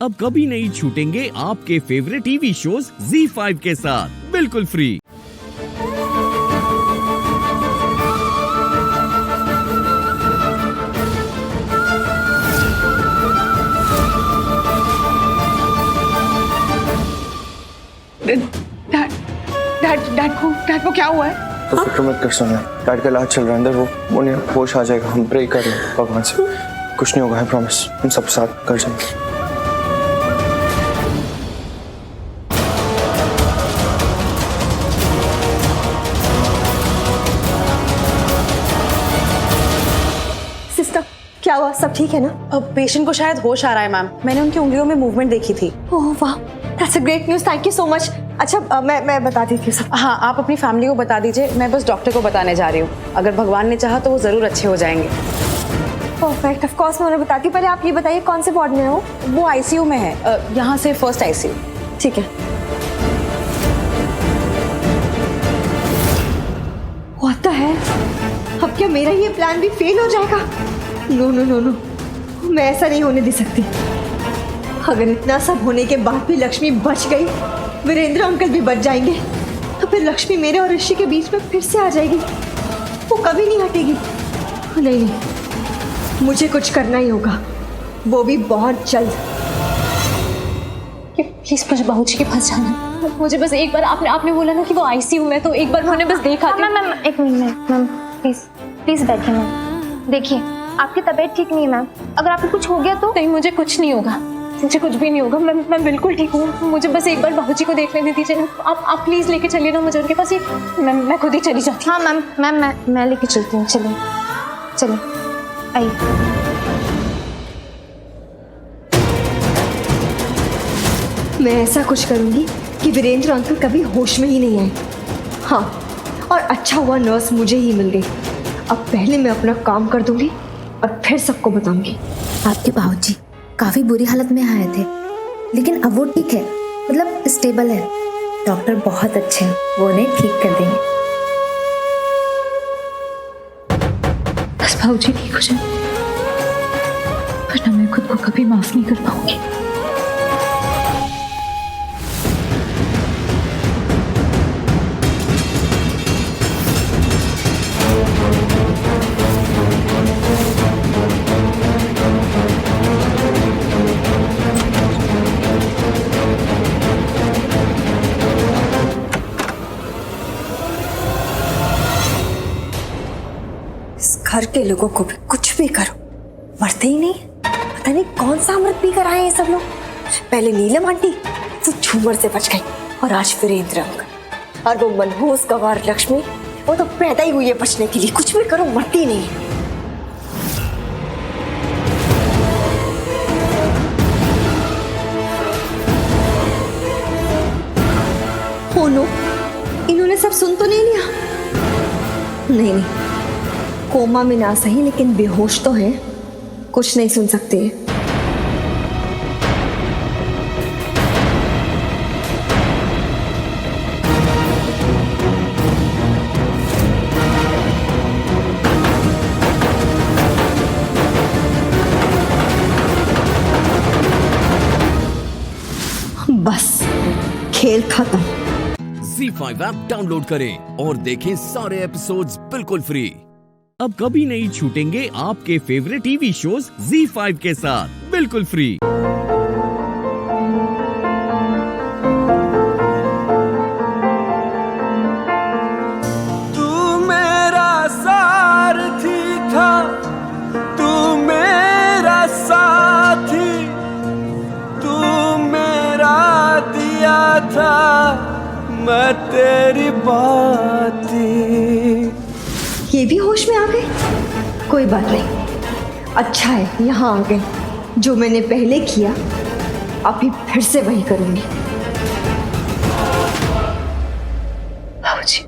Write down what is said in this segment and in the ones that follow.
अब कभी नहीं छूटेंगे आपके फेवरेट टीवी शोज ZEE5 के साथ बिल्कुल फ्री। डैड को क्या हुआ है? तो फिक्र मत कर सोनिया, डैड का इलाज चल रहा है अंदर, वो नहीं होश आ जाएगा। हम प्रे कर रहे हैं भगवान से, कुछ नहीं होगा, है प्रॉमिस। हम सब साथ कर जाएंगे। सिस्टर क्या हुआ, सब ठीक है ना? अब पेशेंट को शायद होश आ रहा है मैम, मैंने उनकी उंगलियों में मूवमेंट देखी थी। ओह वाह, that's a great news, thank you so much. अच्छा मैं बता देती हूँ सब। हाँ, आप अपनी फैमिली को बता दीजिए, मैं बस डॉक्टर को बताने जा रही हूँ। अगर भगवान ने चाहा तो वो जरूर अच्छे हो जाएंगे। परफेक्ट, ऑफ कोर्स मैं उन्हें बताती हूँ। पहले आप ये बताइए कौन से वार्ड में है वो? आईसीयू में है, यहाँ से फर्स्ट आईसीयू। ठीक है। व्हाट द हेल, अब क्या मेरा ये प्लान भी फेल हो जाएगा? नो नो नो नो, मैं ऐसा नहीं होने दे सकती। अगर इतना सब होने के बाद भी लक्ष्मी बच गई, वीरेंद्र अंकल भी बच जाएंगे, तो फिर लक्ष्मी मेरे और ऋषि के बीच में फिर से आ जाएगी। वो कभी नहीं हटेगी। नहीं नहीं, मुझे कुछ करना ही होगा, वो भी बहुत जल्द। प्लीज मुझे बाबूजी के पास जाना। मुझे बस एक बार, आपने बोला ना कि वो आईसीयू में, तो एक बार मैंने बस देखा। मैम एक मिनट मैम, प्लीज बैठिए मैम। देखिए आपकी तबीयत ठीक नहीं है मैम, अगर आपको कुछ हो गया तो? नहीं, मुझे कुछ नहीं होगा, मुझे कुछ भी नहीं होगा। मैं बिल्कुल ठीक हूँ। मुझे बस एक बार बाबूजी को देख लेने दीजिए। आप प्लीज लेके चलिए ना मुझे उनके पास। मैं खुद ही चली जाती हूँ। हाँ मैम मैं लेके चलती हूँ। चलिए चलिए आइए। मैं ऐसा कुछ करूंगी कि वीरेंद्र अंकल कभी होश में ही नहीं आए। हाँ, और अच्छा हुआ नर्स मुझे ही मिल गई। अब पहले मैं अपना काम कर दूंगी और फिर सबको बताऊंगी। आपके बाबूजी काफी बुरी हालत में आए थे, लेकिन अब वो ठीक है, मतलब स्टेबल है। डॉक्टर बहुत अच्छे हैं, वो उन्हें ठीक कर देंगे। बस बाबूजी ठीक हो जाए, वरना मैं खुद को कभी माफ नहीं कर पाऊंगी। घर के लोगों को भी कुछ भी करो, मरते ही नहीं। पता नहीं कौन सा अमृत पी कर आए हैं सब लोग। पहले नीलम आंटी, वो झूमर से बच गई, और आज वीरेंद्र अंकल, और वो मनहूस गवार लक्ष्मी, वो तो पैदा ही हुई है बचने के लिए। कुछ भी करो, मरती नहीं। ओ नो, इन्होंने सब सुन तो नहीं लिया? नहीं, कोमा में ना सही लेकिन बेहोश तो है, कुछ नहीं सुन सकते। बस खेल खत्म। ZEE5 ऐप डाउनलोड करें और देखें सारे एपिसोड्स बिल्कुल फ्री। अब कभी नहीं छूटेंगे आपके फेवरेट टीवी शोज ZEE5 के साथ बिल्कुल फ्री। तू मेरा सारथी था, तू मेरा साथी, तू मेरा दिया था, मैं तेरी बाती। ये भी होश में आ गए? कोई बात नहीं, अच्छा है यहाँ आ गए। जो मैंने पहले किया अभी फिर से वही करूंगी। बाबूजी,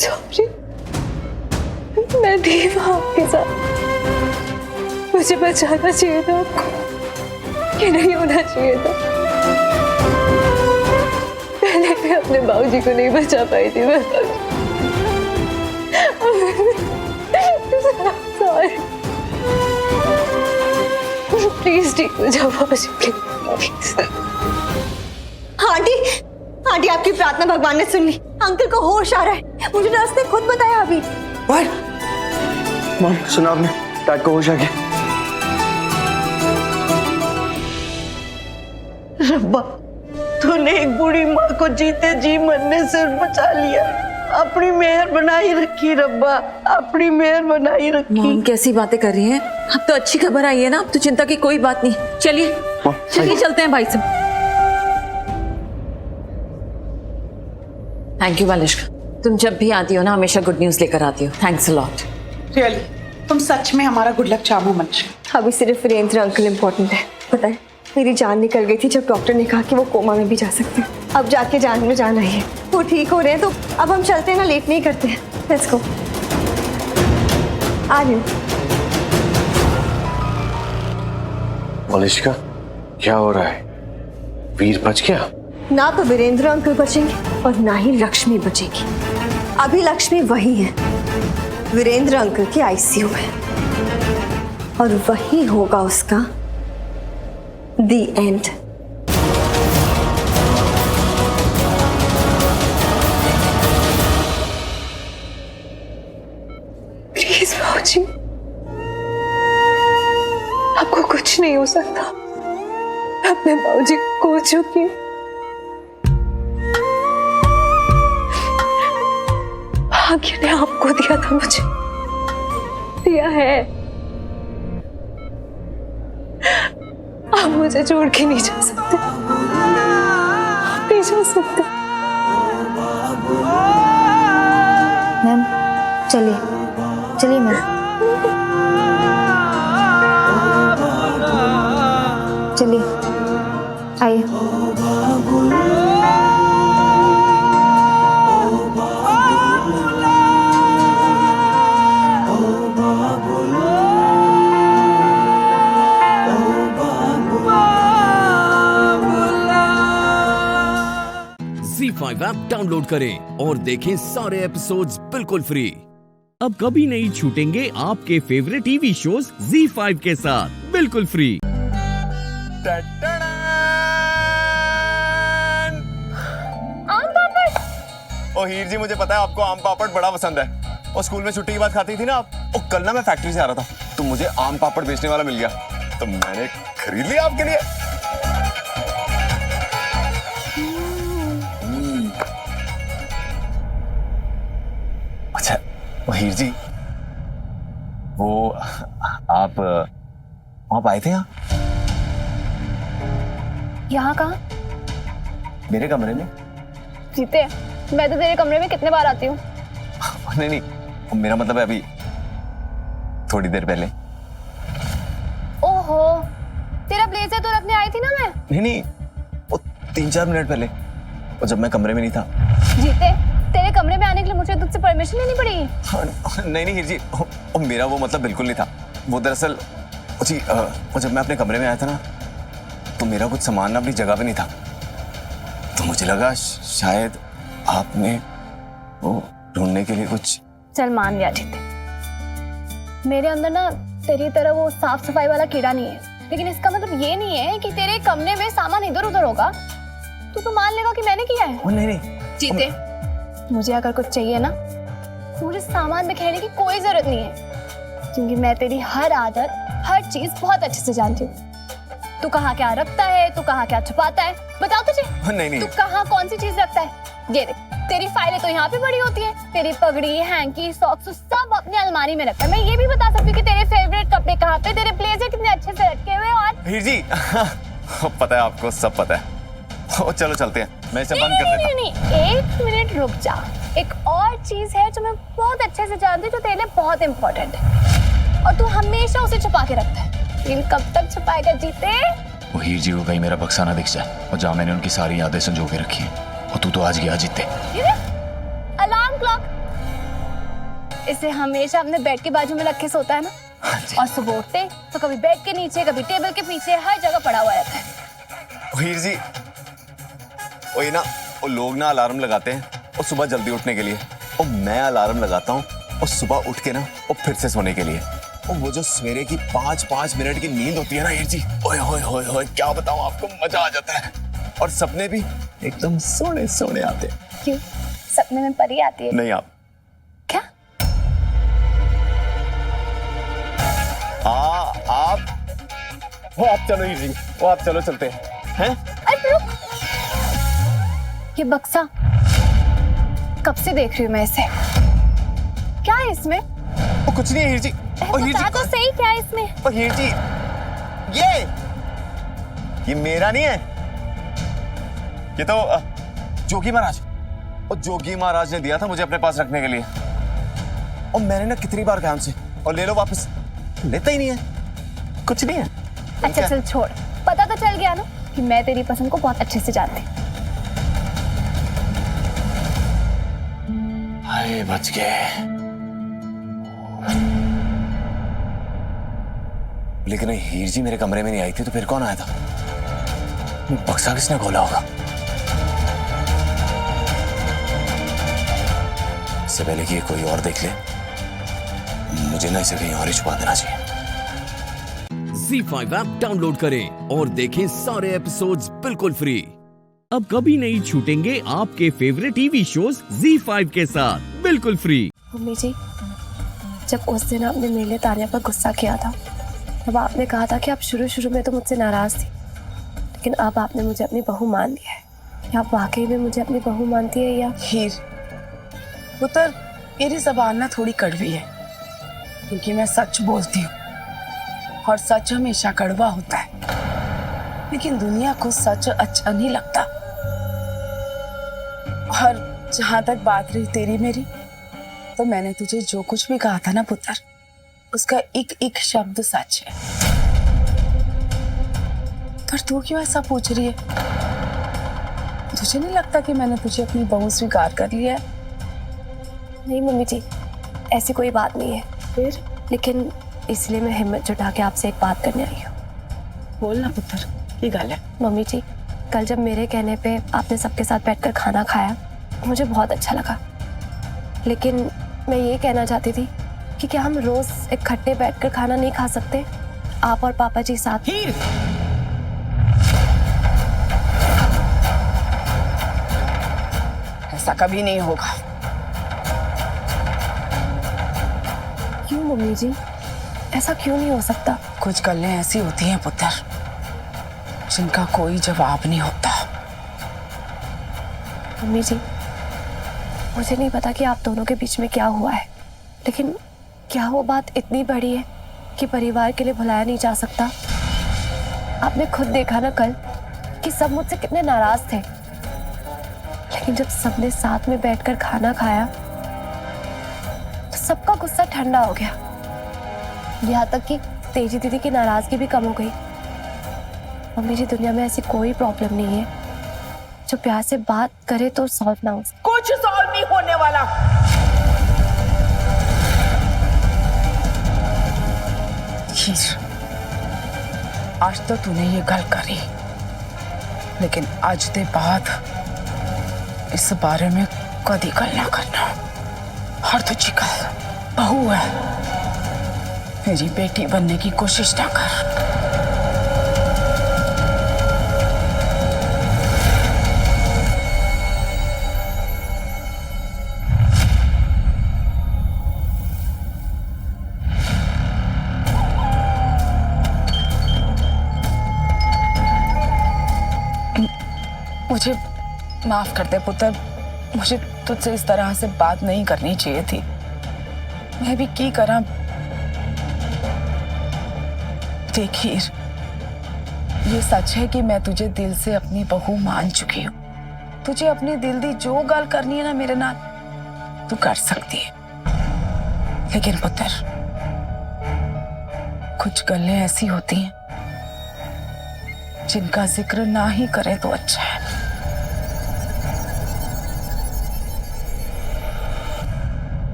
सॉरी, मैं थी वहां आपके साथ। मुझे बचाना चाहिए था आपको, ये नहीं होना चाहिए था। अपने बाबूजी को नहीं बचा पाई थी मैं। सॉरी, प्लीज ठीक हो जाओ बाबूजी, प्लीज। आंटी, आंटी आपकी प्रार्थना भगवान ने सुन ली। अंकल को होश आ रहा है, मुझे नर्स ने खुद बताया अभी। मॉम सुना आपने, डैड को होश आ गया। रब्बा, तूने एक बूढ़ी माँ को जीते जी मरने से बचा लिया। अपनी मेहर बनाई रखी रब्बा, अपनी मेहर बनाई रखी। मॉम कैसी बातें कर रही हैं? अब तो अच्छी खबर आई है ना, अब तो चिंता की कोई बात नहीं। चलिए चलिए चलते हैं भाई साहब। थैंक यू मालिश्का, तुम जब भी आती हो ना हमेशा गुड न्यूज लेकर आती हो। Thanks a lot. रियली, तुम सच में हमारा गुड लक चामू मंच। अभी सिर्फ वीरेंद्र अंकल इम्पोर्टेंट है। पता है, मेरी जान निकल गई थी जब डॉक्टर ने कहा कि वो कोमा में भी जा सकते हैं। अब जाके जान में जान आई है, वो ठीक हो रहे हैं। तो अब हम चलते हैं ना, लेट नहीं करते हैं। Let's go. आ रही हूँ। मालिश्का, क्या हो रहा है? वीर बच गया? ना तो वीरेंद्र अंकल बचेंगे और ना ही लक्ष्मी बचेगी। अभी लक्ष्मी वही है, वीरेंद्र अंकल के आईसीयू में, और वही होगा उसका द एंड। प्लीज बाबूजी, आपको कुछ नहीं हो सकता। मैं अपने बाबूजी को खो चुकी हूँ। भाग्य ने आपको दिया था, मुझे दिया है। आप मुझे छोड़ के नहीं जा सकते, नहीं जा सकते। मैम चलिए चलिए मैम, चलिए आइए। ZEE5 ऐप डाउनलोड करें और देखें सारे एपिसोड्स बिल्कुल फ्री। अब कभी नहीं छूटेंगे आपके फेवरेट टीवी शोज ZEE5 के साथ बिल्कुल फ्री। आम पापड़। ओ हीर जी, मुझे पता है आपको आम पापड़ बड़ा पसंद है। और स्कूल में छुट्टी के बाद खाती थी ना आप। ओ कल ना मैं फैक्ट्री से आ रहा था तो मुझे आम पापड़ बेचने वाला मिल गया, तो मैंने खरीद लिया आपके लिए। अच्छा हीर जी, वो आप आए थे यहाँ कहाँ? मेरे कमरे में। जीते, मैं तो तेरे कमरे में कितने बार आती हूँ। नहीं नहीं, मेरा मतलब है अभी थोड़ी देर पहले। ओहो, तेरा ब्लेजर तो रखने आई थी ना मैं। नहीं नहीं, वो 3-4 मिनट पहले, और जब मैं कमरे में नहीं था। जीते, तेरे कमरे में आने के लिए मुझे तुझसे परमिशन लेनी पड़ेगी। नहीं नहीं हीर जी, मेरा वो मतलब बिल्कुल नहीं था। वो दरअसल जी जब मैं अपने कमरे में आया था ना, तो मेरा कुछ सामान अपनी जगह पे नहीं था, तो मुझे लगा शायद आपने वो ढूंढने के लिए कुछ। चल मान लिया जीते, मेरे अंदर ना तेरी तरह वो साफ सफाई वाला कीड़ा नहीं है, लेकिन इसका मतलब ये नहीं है कि तेरे कमरे में सामान इधर उधर होगा तो मान लेगा कि मैंने किया है। नहीं नहीं जीते, मुझे अगर कुछ चाहिए ना, मुझे सामान बिखेरने की कोई जरूरत नहीं है, क्योंकि मैं तेरी हर आदत, हर चीज बहुत अच्छे से जानती हूँ। तू कहाँ क्या रखता है, तू कहाँ क्या छुपाता है, बताओ तुझे। नहीं तू कहाँ कौन सी चीज रखता है? ये देख, तेरी फाइलें तो यहाँ पे पड़ी होती है, तेरी पगड़ी, हैंकी, सॉक्स सब अपनी अलमारी में रखता है। मैं ये भी बता सकती हूँ कि तेरे फेवरेट कपड़े कहाँ पे, तेरे ब्लेजर कितने अच्छे से रखे हुए। और हीर जी पता है आपको, सब पता है। चलो चलते हैं, मैं इसे बंद कर देता हूं। नहीं, एक मिनट रुक जा। एक और चीज है जो मैं बहुत अच्छे से जानती हूँ, जो तेरे लिए बहुत इंपॉर्टेंट है, और तू हमेशा उसे छुपा के रखता है। लेकिन कब तक छुपाएगा जीते? वो हीर जी को कहीं मेरा बक्सा ना दिख जाए, और जहाँ मैंने उनकी सारी यादें संजो के रखी हैं, और तू तो आज गया जीते। अलार्म क्लॉक, इसे हमेशा अपने बेड के बाजू में रख के सोता है ना, और सुबह उठते तो कभी बेड के नीचे, कभी टेबल के पीछे, हर जगह पड़ा हुआ रहता है। हीर जी, वो ये ना और लोग ना अलार्म लगाते हैं और सुबह जल्दी उठने के लिए, और मैं अलार्म लगाता हूँ और सुबह उठ के ना और फिर से सोने के लिए। और वो जो सवेरे की 5-5 मिनट की नींद होती है ना हीर जी, ओए होए होए होए, क्या बताऊँ आपको, मजा आ जाता है। और सपने भी एकदम सोने सोने आते हैं। क्यों, सपने में परी आती है? नहीं, आप क्या? आप चलो हीर जी, वो आप चलो, चलते हैं। अरे रुक, ये बक्सा कब से देख रही हूँ मैं इसे, क्या है इसमें? वो कुछ नहीं है हीर जी। बता तो सही क्या है इसमें? और हीर जी, ये मेरा नहीं है, ये तो जोगी महाराज, और जोगी महाराज ने दिया था मुझे अपने पास रखने के लिए। और मैंने ना कितनी बार कहा उनसे, और ले लो वापस, लेता ही नहीं है, कुछ नहीं है। अच्छा चल छोड़, पता तो चल गया ना कि मैं तेरी पसंद को बहुत अच्छे से जानती। हाय, बच गए। लेकिन हीर जी मेरे कमरे में नहीं आई थी, तो फिर कौन आया था? बक्सा किसने खोला होगा? इससे पहले कि कोई और देख ले, मुझे ना इसे कहीं और ही छुपा देना चाहिए। ZEE5 ऐप डाउनलोड करें और देखें सारे एपिसोड्स बिल्कुल फ्री। अब कभी नहीं छूटेंगे आपके फेवरेट टीवी शोज ZEE5 के साथ बिल्कुल फ्री। मम्मी जी, जब उस दिन आपने मेरे लिए तानिया पर गुस्सा किया था, तब आपने कहा था कि आप शुरू में तो मुझसे नाराज थी, लेकिन अब आपने मुझे अपनी बहू मान लिया है। क्या आप वाकई में मुझे अपनी बहू मानती है या? हीर पुत्र, मेरी ज़बान ना थोड़ी कड़वी है, क्योंकि मैं सच बोलती हूँ, और सच हमेशा कड़वा होता है। लेकिन दुनिया को सच अच्छा नहीं लगता। और जहां तक बात रही तेरी मेरी, तो मैंने तुझे जो कुछ भी कहा था ना पुत्र, उसका एक एक शब्द सच है। पर तू क्यों ऐसा पूछ रही है? तुझे नहीं लगता कि मैंने तुझे अपनी बहू स्वीकार कर लिया है? नहीं मम्मी जी, ऐसी कोई बात नहीं है। फिर? लेकिन इसलिए मैं हिम्मत जुटा के आपसे एक बात करने आई हूँ। बोल ना पुत्र, ये गल है। मम्मी जी, कल जब मेरे कहने पे आपने सबके साथ बैठकर खाना खाया, मुझे बहुत अच्छा लगा। लेकिन मैं ये कहना चाहती थी कि क्या हम रोज इकट्ठे बैठकर खाना नहीं खा सकते, आप और पापा जी साथ? हीर! ऐसा कभी नहीं होगा। क्यों मम्मी जी, ऐसा क्यों नहीं हो सकता? कुछ गल्लें ऐसी होती हैं पुत्र, जिनका कोई जवाब नहीं होता। मम्मी जी, मुझे नहीं पता कि आप दोनों के बीच में क्या हुआ है, लेकिन क्या वो बात इतनी बड़ी है कि परिवार के लिए भुलाया नहीं जा सकता? आपने खुद देखा ना कल कि सब मुझसे कितने नाराज थे, लेकिन जब सबने साथ में बैठकर खाना खाया तो सबका गुस्सा ठंडा हो गया। यहाँ तक कि तेजी दीदी की नाराजगी भी कम हो गई। मम्मी जी, दुनिया में ऐसी कोई प्रॉब्लम नहीं है जो प्यार से बात करे तो सॉल्व ना हो। कुछ सॉल्व नहीं होने वाला। आज तो तूने ये गल करी, लेकिन आज के बाद इस बारे में कभी गल ना करना। और तुझी गल बहू है, मेरी बेटी बनने की कोशिश ना कर। मुझे माफ कर दे पुत्र, मुझे तुझसे इस तरह से बात नहीं करनी चाहिए थी। मैं भी की करा। देख हीर, ये सच है कि मैं तुझे दिल से अपनी बहू मान चुकी हूँ। तुझे अपनी दिल दी जो गल करनी है ना मेरे नाल, तू कर सकती है। लेकिन पुत्र, कुछ गल्लें ऐसी होती हैं जिनका जिक्र ना ही करे तो अच्छा है।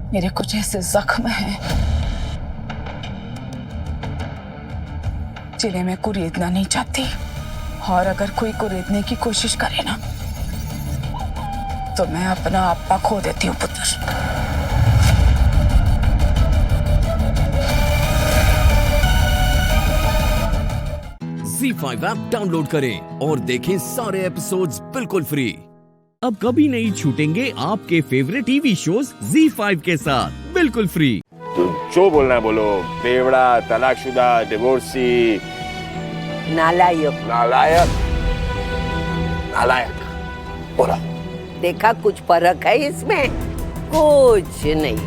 मेरे कुछ ऐसे जख्म हैं जिन्हें मैं कुरेदना नहीं चाहती, और अगर कोई कुरेदने की कोशिश करे ना तो मैं अपना आपा खो देती हूँ पुत्र। ZEE5 ऐप डाउनलोड करें और देखें सारे एपिसोड्स बिल्कुल फ्री। अब कभी नहीं छूटेंगे आपके फेवरेट टीवी शोज ZEE5 के साथ बिल्कुल फ्री। तो जो बोलना है बोलो, बेवड़ा, तलाकशुदा, डिवोर्सी, नालायक। नालायक, नालायक बोला। देखा कुछ फर्क है इसमें? कुछ नहीं,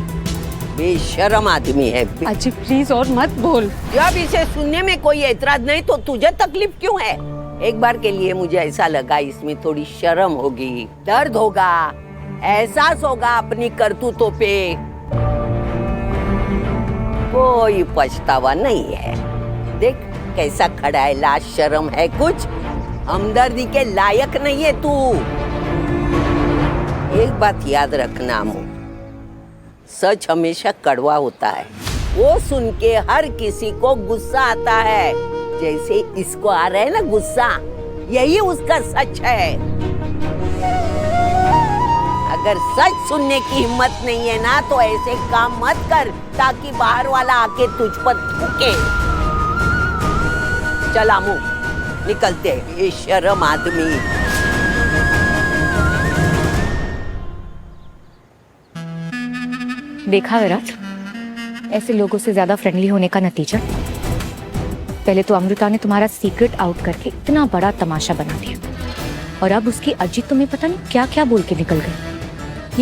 बेशर्म आदमी है। अजी प्लीज और मत बोल। जब इसे सुनने में कोई एतराज नहीं तो तुझे तकलीफ क्यों है? एक बार के लिए मुझे ऐसा लगा इसमें थोड़ी शर्म होगी, दर्द होगा, एहसास होगा अपनी करतूतों पे। कोई पछतावा नहीं है। देख कैसा खड़ा है, लाज शर्म है कुछ? हमदर्दी के लायक नहीं है तू। एक बात याद रखना अम्मू, सच हमेशा कड़वा होता है। वो सुन के हर किसी को गुस्सा आता है, जैसे इसको आ रहा है ना गुस्सा, यही उसका सच है। अगर सच सुनने की हिम्मत नहीं है ना तो ऐसे काम मत कर ताकि बाहर वाला आके तुझ पर थूके। चल आमू निकलते हैं, ये शर्म आदमी। देखा विराट, ऐसे लोगों से ज्यादा फ्रेंडली होने का नतीजा। पहले तो अमृता ने तुम्हारा सीक्रेट आउट करके इतना बड़ा तमाशा बना दिया, और अब उसकी अजीत तुम्हें पता नहीं क्या क्या बोल के निकल गई।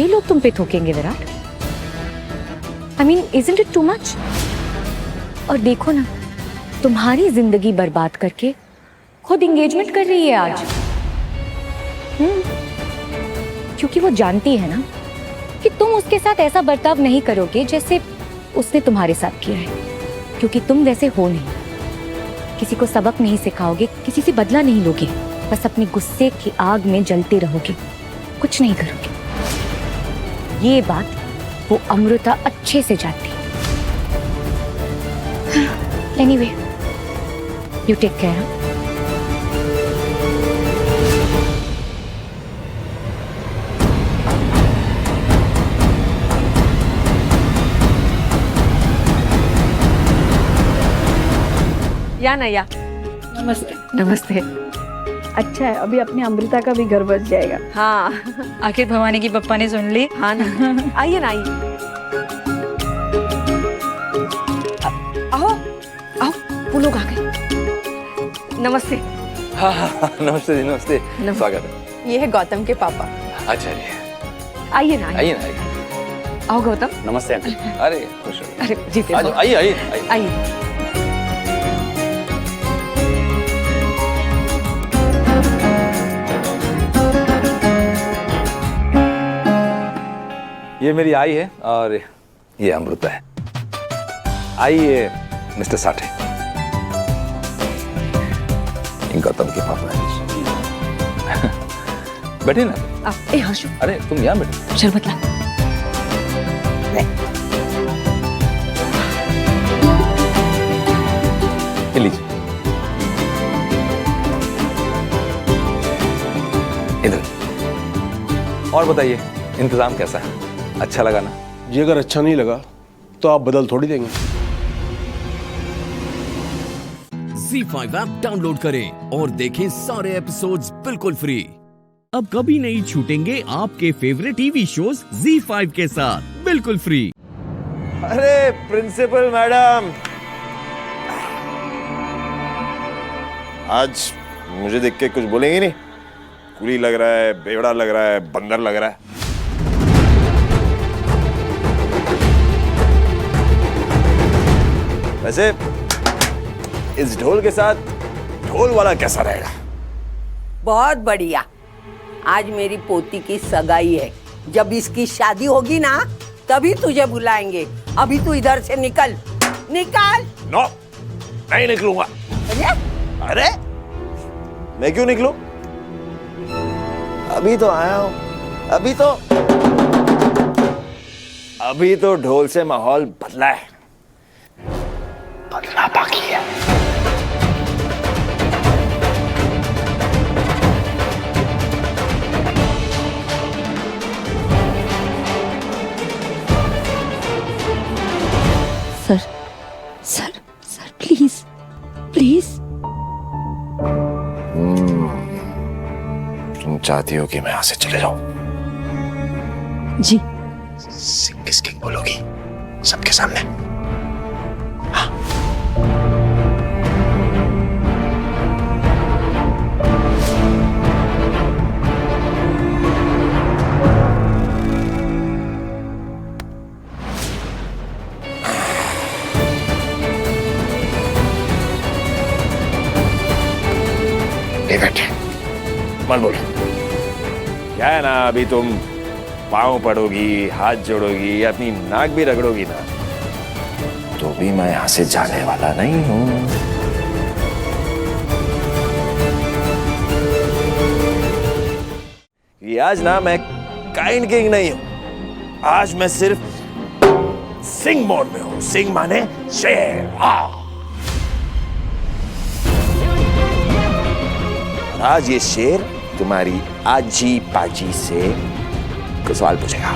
ये लोग तुम पे थूकेंगे Virat. I mean, isn't it too much? और देखो ना, तुम्हारी जिंदगी बर्बाद करके खुद एंगेजमेंट कर रही है आज। क्योंकि वो जानती है ना कि तुम उसके साथ ऐसा बर्ताव नहीं करोगे जैसे उसने तुम्हारे साथ किया है, क्योंकि तुम वैसे हो नहीं। किसी को सबक नहीं सिखाओगे, किसी से बदला नहीं लोगे, बस अपने गुस्से की आग में जलते रहोगे, कुछ नहीं करोगे। ये बात वो अमृता अच्छे से जानती है। Anyway, you take care. Yeah ना या। नमस्ते। नमस्ते। अच्छा है, अभी अपनी अमृता का भी घर बच जाएगा। हाँ आखिर भवानी की पप्पा ने सुन ली। हाँ ना, आइए ना आइए। आओ आओ, वो लोग आ गए। नमस्ते। हाँ हाँ नमस्ते जी, नमस्ते, स्वागत है। ये है गौतम के पापा। अच्छा जी, आइए ना आइए ना, आइए। आओ गौतम। नमस्ते अंकल। अरे खुश हो। अरे जीते। आइए आइए आइए। ये मेरी आई है और ये अमृता है। आई ये मिस्टर साठे, गौतम के पापा है। बैठे ना। ए हर्षु। अरे तुम यहाँ बैठो। शरबत ला। लीजिए, इधर। और बताइए इंतजाम कैसा है? अच्छा लगा ना? जी अगर अच्छा नहीं लगा तो आप बदल थोड़ी देंगे। ZEE5 ऐप डाउनलोड करें और देखें सारे एपिसोड्स बिल्कुल फ्री। अब कभी नहीं छूटेंगे आपके फेवरेट टीवी शोज ZEE5 के साथ बिल्कुल फ्री। अरे प्रिंसिपल मैडम, आज मुझे देख के कुछ बोलेंगे नहीं? कुली लग रहा है, बेवड़ा लग रहा है, बंदर लग रहा है। वैसे इस ढोल के साथ ढोल वाला कैसा रहेगा? बहुत बढ़िया। आज मेरी पोती की सगाई है, जब इसकी शादी होगी ना तभी तुझे बुलाएंगे। अभी तू इधर से निकल, निकल। नो, नहीं निकलूंगा। अरे मैं क्यों निकलूं? अभी तो आया हूं, अभी तो ढोल से माहौल बदला है, बदलना बाकी है। चाहती हो कि मैं यहां से चले जाऊं? जी। सिंग किंग बोलोगी सबके सामने? मत बोलो। क्या है ना, अभी तुम पांव पड़ोगी, हाथ जोड़ोगी, अपनी नाक भी रगड़ोगी ना, तो भी मैं यहां से जाने वाला नहीं हूं। ये आज ना मैं काइंड किंग नहीं हूं, आज मैं सिर्फ सिंग मोड में हूं। सिंग माने शेर। आज ये शेर तुम्हारी आजी पाजी से कुछ सवाल पूछेगा।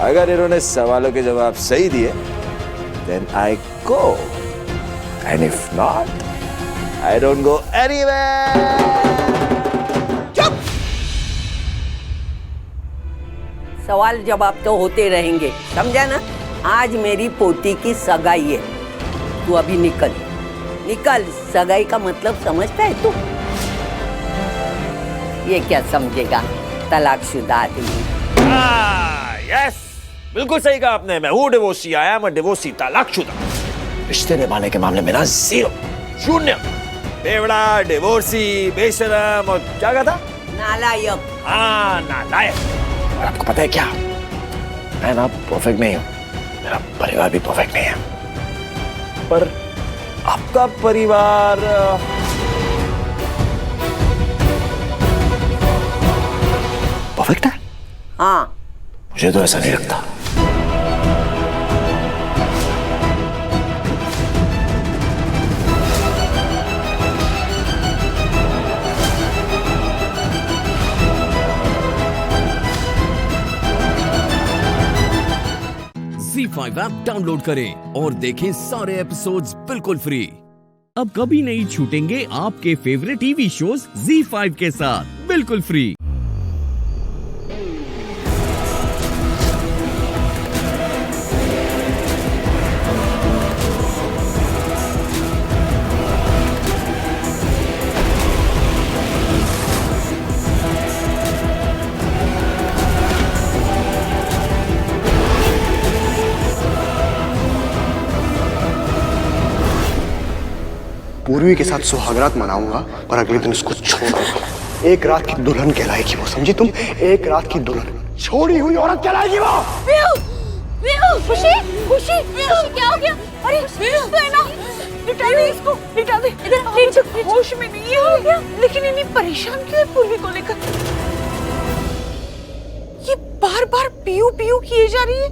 अगर इन्होंने सवालों के जवाब सही दिए, then I go, and if not, I don't go anywhere. चुप! सवाल जवाब तो होते रहेंगे, समझा ना? आज मेरी पोती की सगाई है, तू अभी निकल निकल। सगाई का मतलब समझता है तू? ये क्या समझेगा, तलाकशुदा आदमी। यस, बिल्कुल सही कहा आपने। मैं हूँ डिवोर्सी, आया मैं डिवोर्सी, तलाकशुदा। रिश्ते निभाने के मामले में ना जीरो, शून्य। बेवड़ा, डिवोर्सी, बेशरम और क्या कहा था? नालायक। हाँ, नालायक। और आपको पता है क्या, मैं ना परफेक्ट नहीं हूँ, मेरा परिवार भी परफेक्ट नहीं है, पर आपका परिवार परफेक्ट है। हाँ, मुझे तो ऐसा नहीं लगता। ZEE5 ऐप डाउनलोड करें और देखें सारे एपिसोड्स बिल्कुल फ्री। अब कभी नहीं छूटेंगे आपके फेवरेट टीवी शोज ZEE5 के साथ बिल्कुल फ्री। पूर्वी के साथ सुहागरात मनाऊंगा और अगले दिन उसको छोड़ूंगा। एक रात की दुल्हन कहलाएगी वो, समझी तुम? एक रात की दुल्हन, छोड़ी हुई औरत कहलाएगी वो। खुशी खुशी खुशी, क्या हो गया? अरे तो है ना, लिटा दे इसको, लिटा दे। इधर होश में नहीं हो गया, लेकिन इन्हें परेशान क्यों है पूर्वी को लेकर? ये बार बार पीयू पीयू किए जा रही है,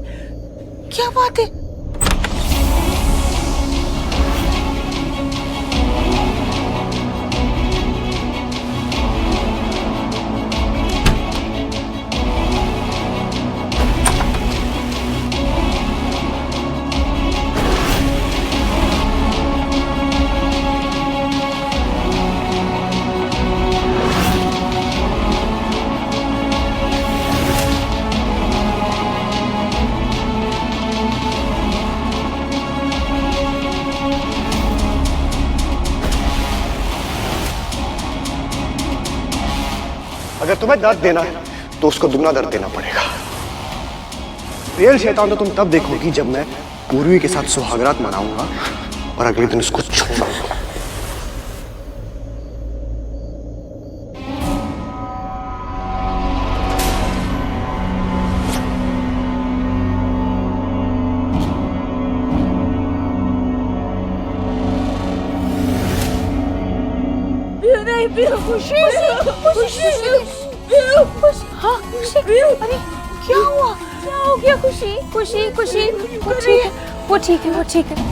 क्या बात है? अगर तुम्हें दर्द देना है तो उसको दुगना दर्द देना पड़ेगा। रियल शैतान तो तुम तब देखोगी जब मैं पूर्वी के साथ सुहागरात मनाऊंगा और अगले दिन उसको छोड़ूंगा। खुशी खुशी खुशी, हाँ खुशी, अरे क्या हुआ? क्या हो गया? खुशी खुशी खुशी, वो ठीक है, वो ठीक है, वो ठीक है।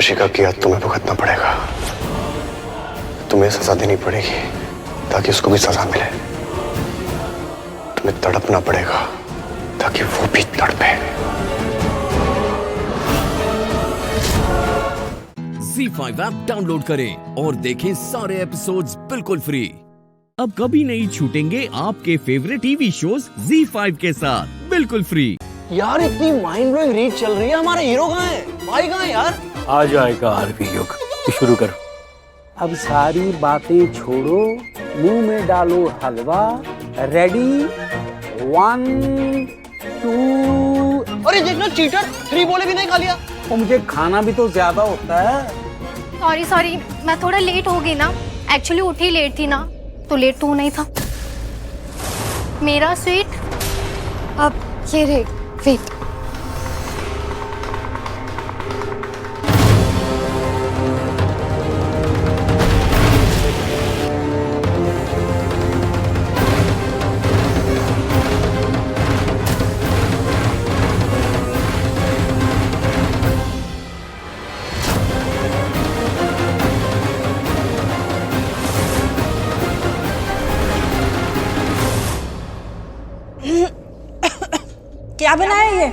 खुशी का किया तुम्हें भुगतना पड़ेगा। तुम्हें सजा देनी पड़ेगी ताकि उसको भी सजा मिले। तुम्हें तड़पना पड़ेगा ताकि वो भी तड़पे। ZEE5 ऐप डाउनलोड करें और देखें सारे एपिसोड्स बिल्कुल फ्री। अब कभी नहीं छूटेंगे आपके फेवरेट टीवी शोज ZEE5 के साथ बिल्कुल फ्री। यार इतनी माइंड ब्लोइंग रीड चल रही है, हमारा हीरो कहाँ है? भाई कहाँ है यार? आ जाएगा आरपी युग, शुरू करो। अब सारी बातें छोड़ो, मुंह में डालो हलवा। रेडी 1 2। अरे देखना चीटर, 3 बोले भी नहीं खा लिया। और मुझे खाना भी तो ज्यादा होता है। सॉरी मैं थोड़ा लेट हो गई ना, एक्चुअली उठी लेट थी ना, तो लेट तो नहीं था। मेरा स्वीट अब ये रे, वेट। क्या बनाया ये?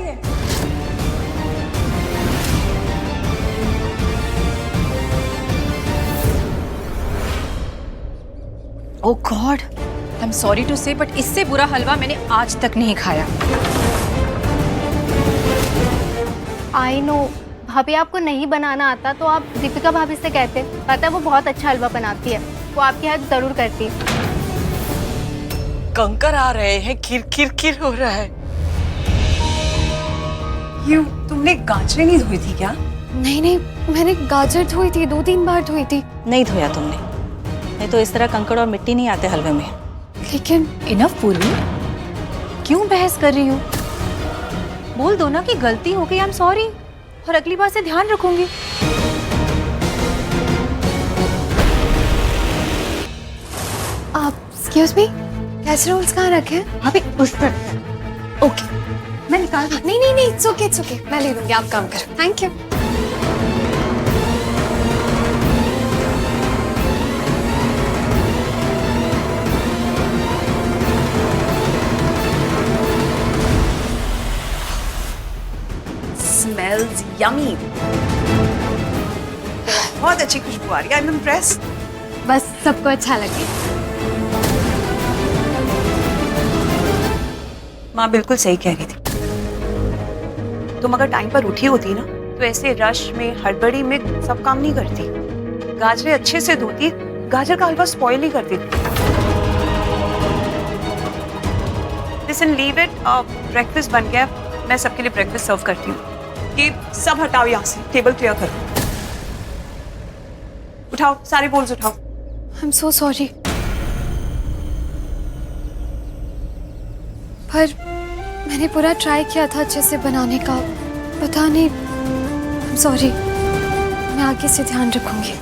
Oh god, I am sorry to say but इससे बुरा हलवा मैंने आज तक नहीं खाया। आई नो भाभी, आपको नहीं बनाना आता तो आप दीपिका भाभी से कहते, पता है वो बहुत अच्छा हलवा बनाती है, वो आपकी हेल्प जरूर करती है। कंकर आ रहे हैं, खिर खिर खिर हो रहा है। क्यों, तुमने गाजरें नहीं धोई थी क्या? नहीं मैंने गाजर धोई थी, 2-3 बार धोई थी। नहीं धोया तुमने, नहीं तो इस तरह कंकड़ और मिट्टी नहीं आते हलवे में। लेकिन इनफ पूर्वी, क्यों बहस कर रही हो? बोल दो ना कि गलती हो गई, आई एम सॉरी, और अगली बार से ध्यान रखूंगी। आप एक्सक्यूज मी, कैसरोल्स कहाँ रखे हैं? अभी उस पर। ओके, मैं निकाल दूँ। नहीं इट्स ओके, मैं ले लूंगी, आप काम करो। Thank you. Smells yummy. बहुत अच्छी खुशबू आ रही है। I'm impressed. बस सबको अच्छा लगे। माँ बिल्कुल सही कह रही थी। तुम अगर टाइम पर उठी होती ना तो ऐसे रश में, हड़बड़ी में सब काम नहीं करती। गाजरें अच्छे से धोती, गाजर का हलवा स्पॉइल नहीं करती। Listen, leave it. ब्रेकफास्ट बन गया, मैं सबके लिए ब्रेकफास्ट सर्व करती हूँ। ये सब हटाओ यहाँ से, टेबल क्लियर करो। उठाओ, सारे बोल्स उठाओ। आई एम सो सॉरी, पर मैंने पूरा ट्राई किया था अच्छे से बनाने का, पता नहीं। आई एम सॉरी, मैं आगे से ध्यान रखूंगी।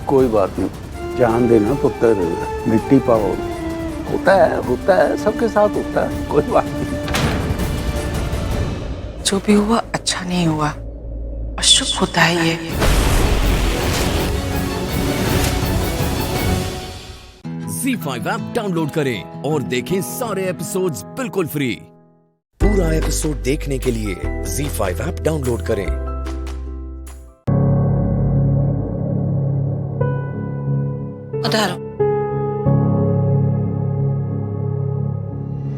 कोई बात नहीं, जान देना पुत्र, मिट्टी पाओ। होता है, सबके साथ होता है, कोई बात नहीं। जो भी हुआ अच्छा नहीं हुआ, अशुभ होता है ये। ZEE5 ऐप डाउनलोड करें और देखें सारे एपिसोड्स बिल्कुल फ्री। पूरा एपिसोड देखने के लिए ZEE5 ऐप डाउनलोड करें। उधर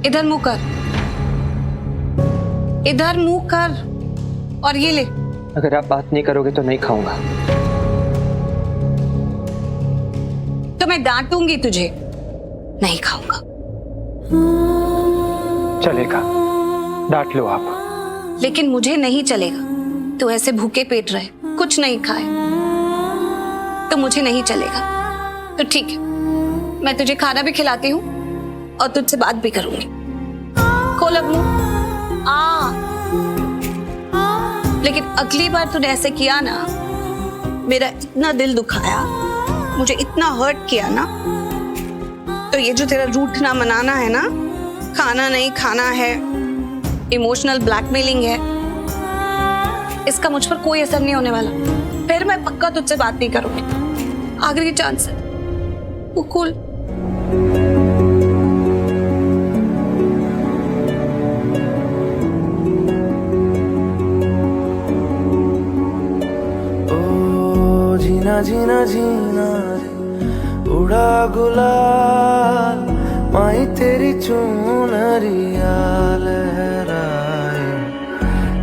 इधर मुंह कर, इधर मुंह कर, और ये ले। अगर आप बात नहीं करोगे तो नहीं खाऊंगा। तो मैं डांटूंगी तुझे, नहीं खाऊंगा। चलेगा, डांट लो आप। लेकिन मुझे नहीं चलेगा। तू ऐसे भूखे पेट रहे, कुछ नहीं खाए, तो मुझे नहीं चलेगा। तो ठीक है, मैं तुझे खाना भी खिलाती हूँ और तुझसे बात भी करूंगी। खोल अब मुंह। लेकिन अगली बार तूने ऐसे किया ना, मेरा इतना दिल दुखाया, मुझे इतना हर्ट किया ना, तो ये जो तेरा रूठना मनाना है ना, खाना नहीं खाना है, इमोशनल ब्लैकमेलिंग है, इसका मुझ पर कोई असर नहीं होने वाला। फिर मैं पक्का तुझसे बात नहीं करूंगी। आखिरी चांस है, मुकुल। जीना जीना जीना रे उड़ा गुलाल, माही तेरी चुनरिया लहराए।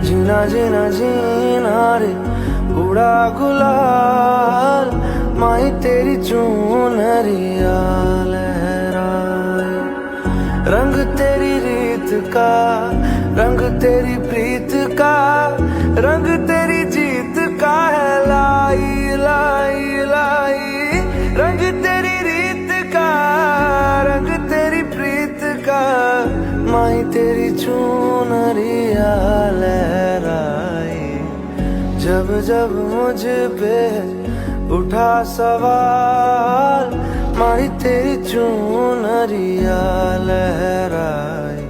जीना जीना जीना रे उड़ा गुलाल, माही तेरी चुनरिया लहराए। रंग तेरी रीत का, रंग तेरी प्रीत का, रंग तेरी जीत का है लाई लाई लाई। रंग तेरी रीत का, रंग तेरी प्रीत का, माही तेरी चुनरिया लहराए। जब जब मुझ पे उठा सवाल, माही तेरी चुनरिया लहराए।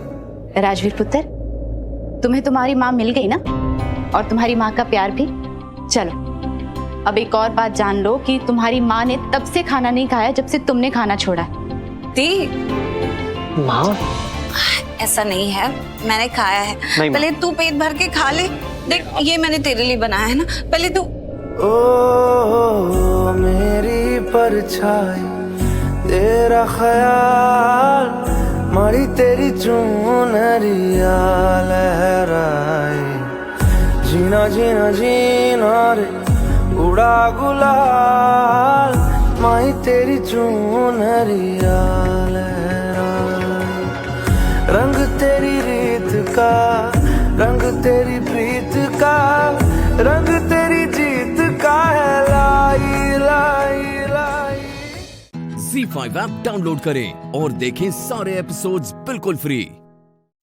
राजवीर पुत्र, तुम्हें तुम्हारी माँ मिल गई ना, और तुम्हारी माँ का प्यार भी। चलो अब एक और बात जान लो कि तुम्हारी माँ ने तब से खाना नहीं खाया जब से तुमने खाना छोड़ा। दी माँ, ऐसा नहीं है, मैंने खाया है। पहले तू पेट भर के खा ले। देख, ये मैंने तेरे लिए बनाया है ना, पहले तू। ओ मेरी परछाई तेरा ख्याल, मारी तेरी चुनरिया लहराए। जीना जीना जीना रे उड़ा गुलाल, माही तेरी चुनरिया लहराए। रंग तेरी रीत का, रंग तेरी प्रीत का, रंग तेरी जीत का है लाई लाई लाई। ZEE5 ऐप डाउनलोड करें और देखें सारे एपिसोड्स बिल्कुल फ्री।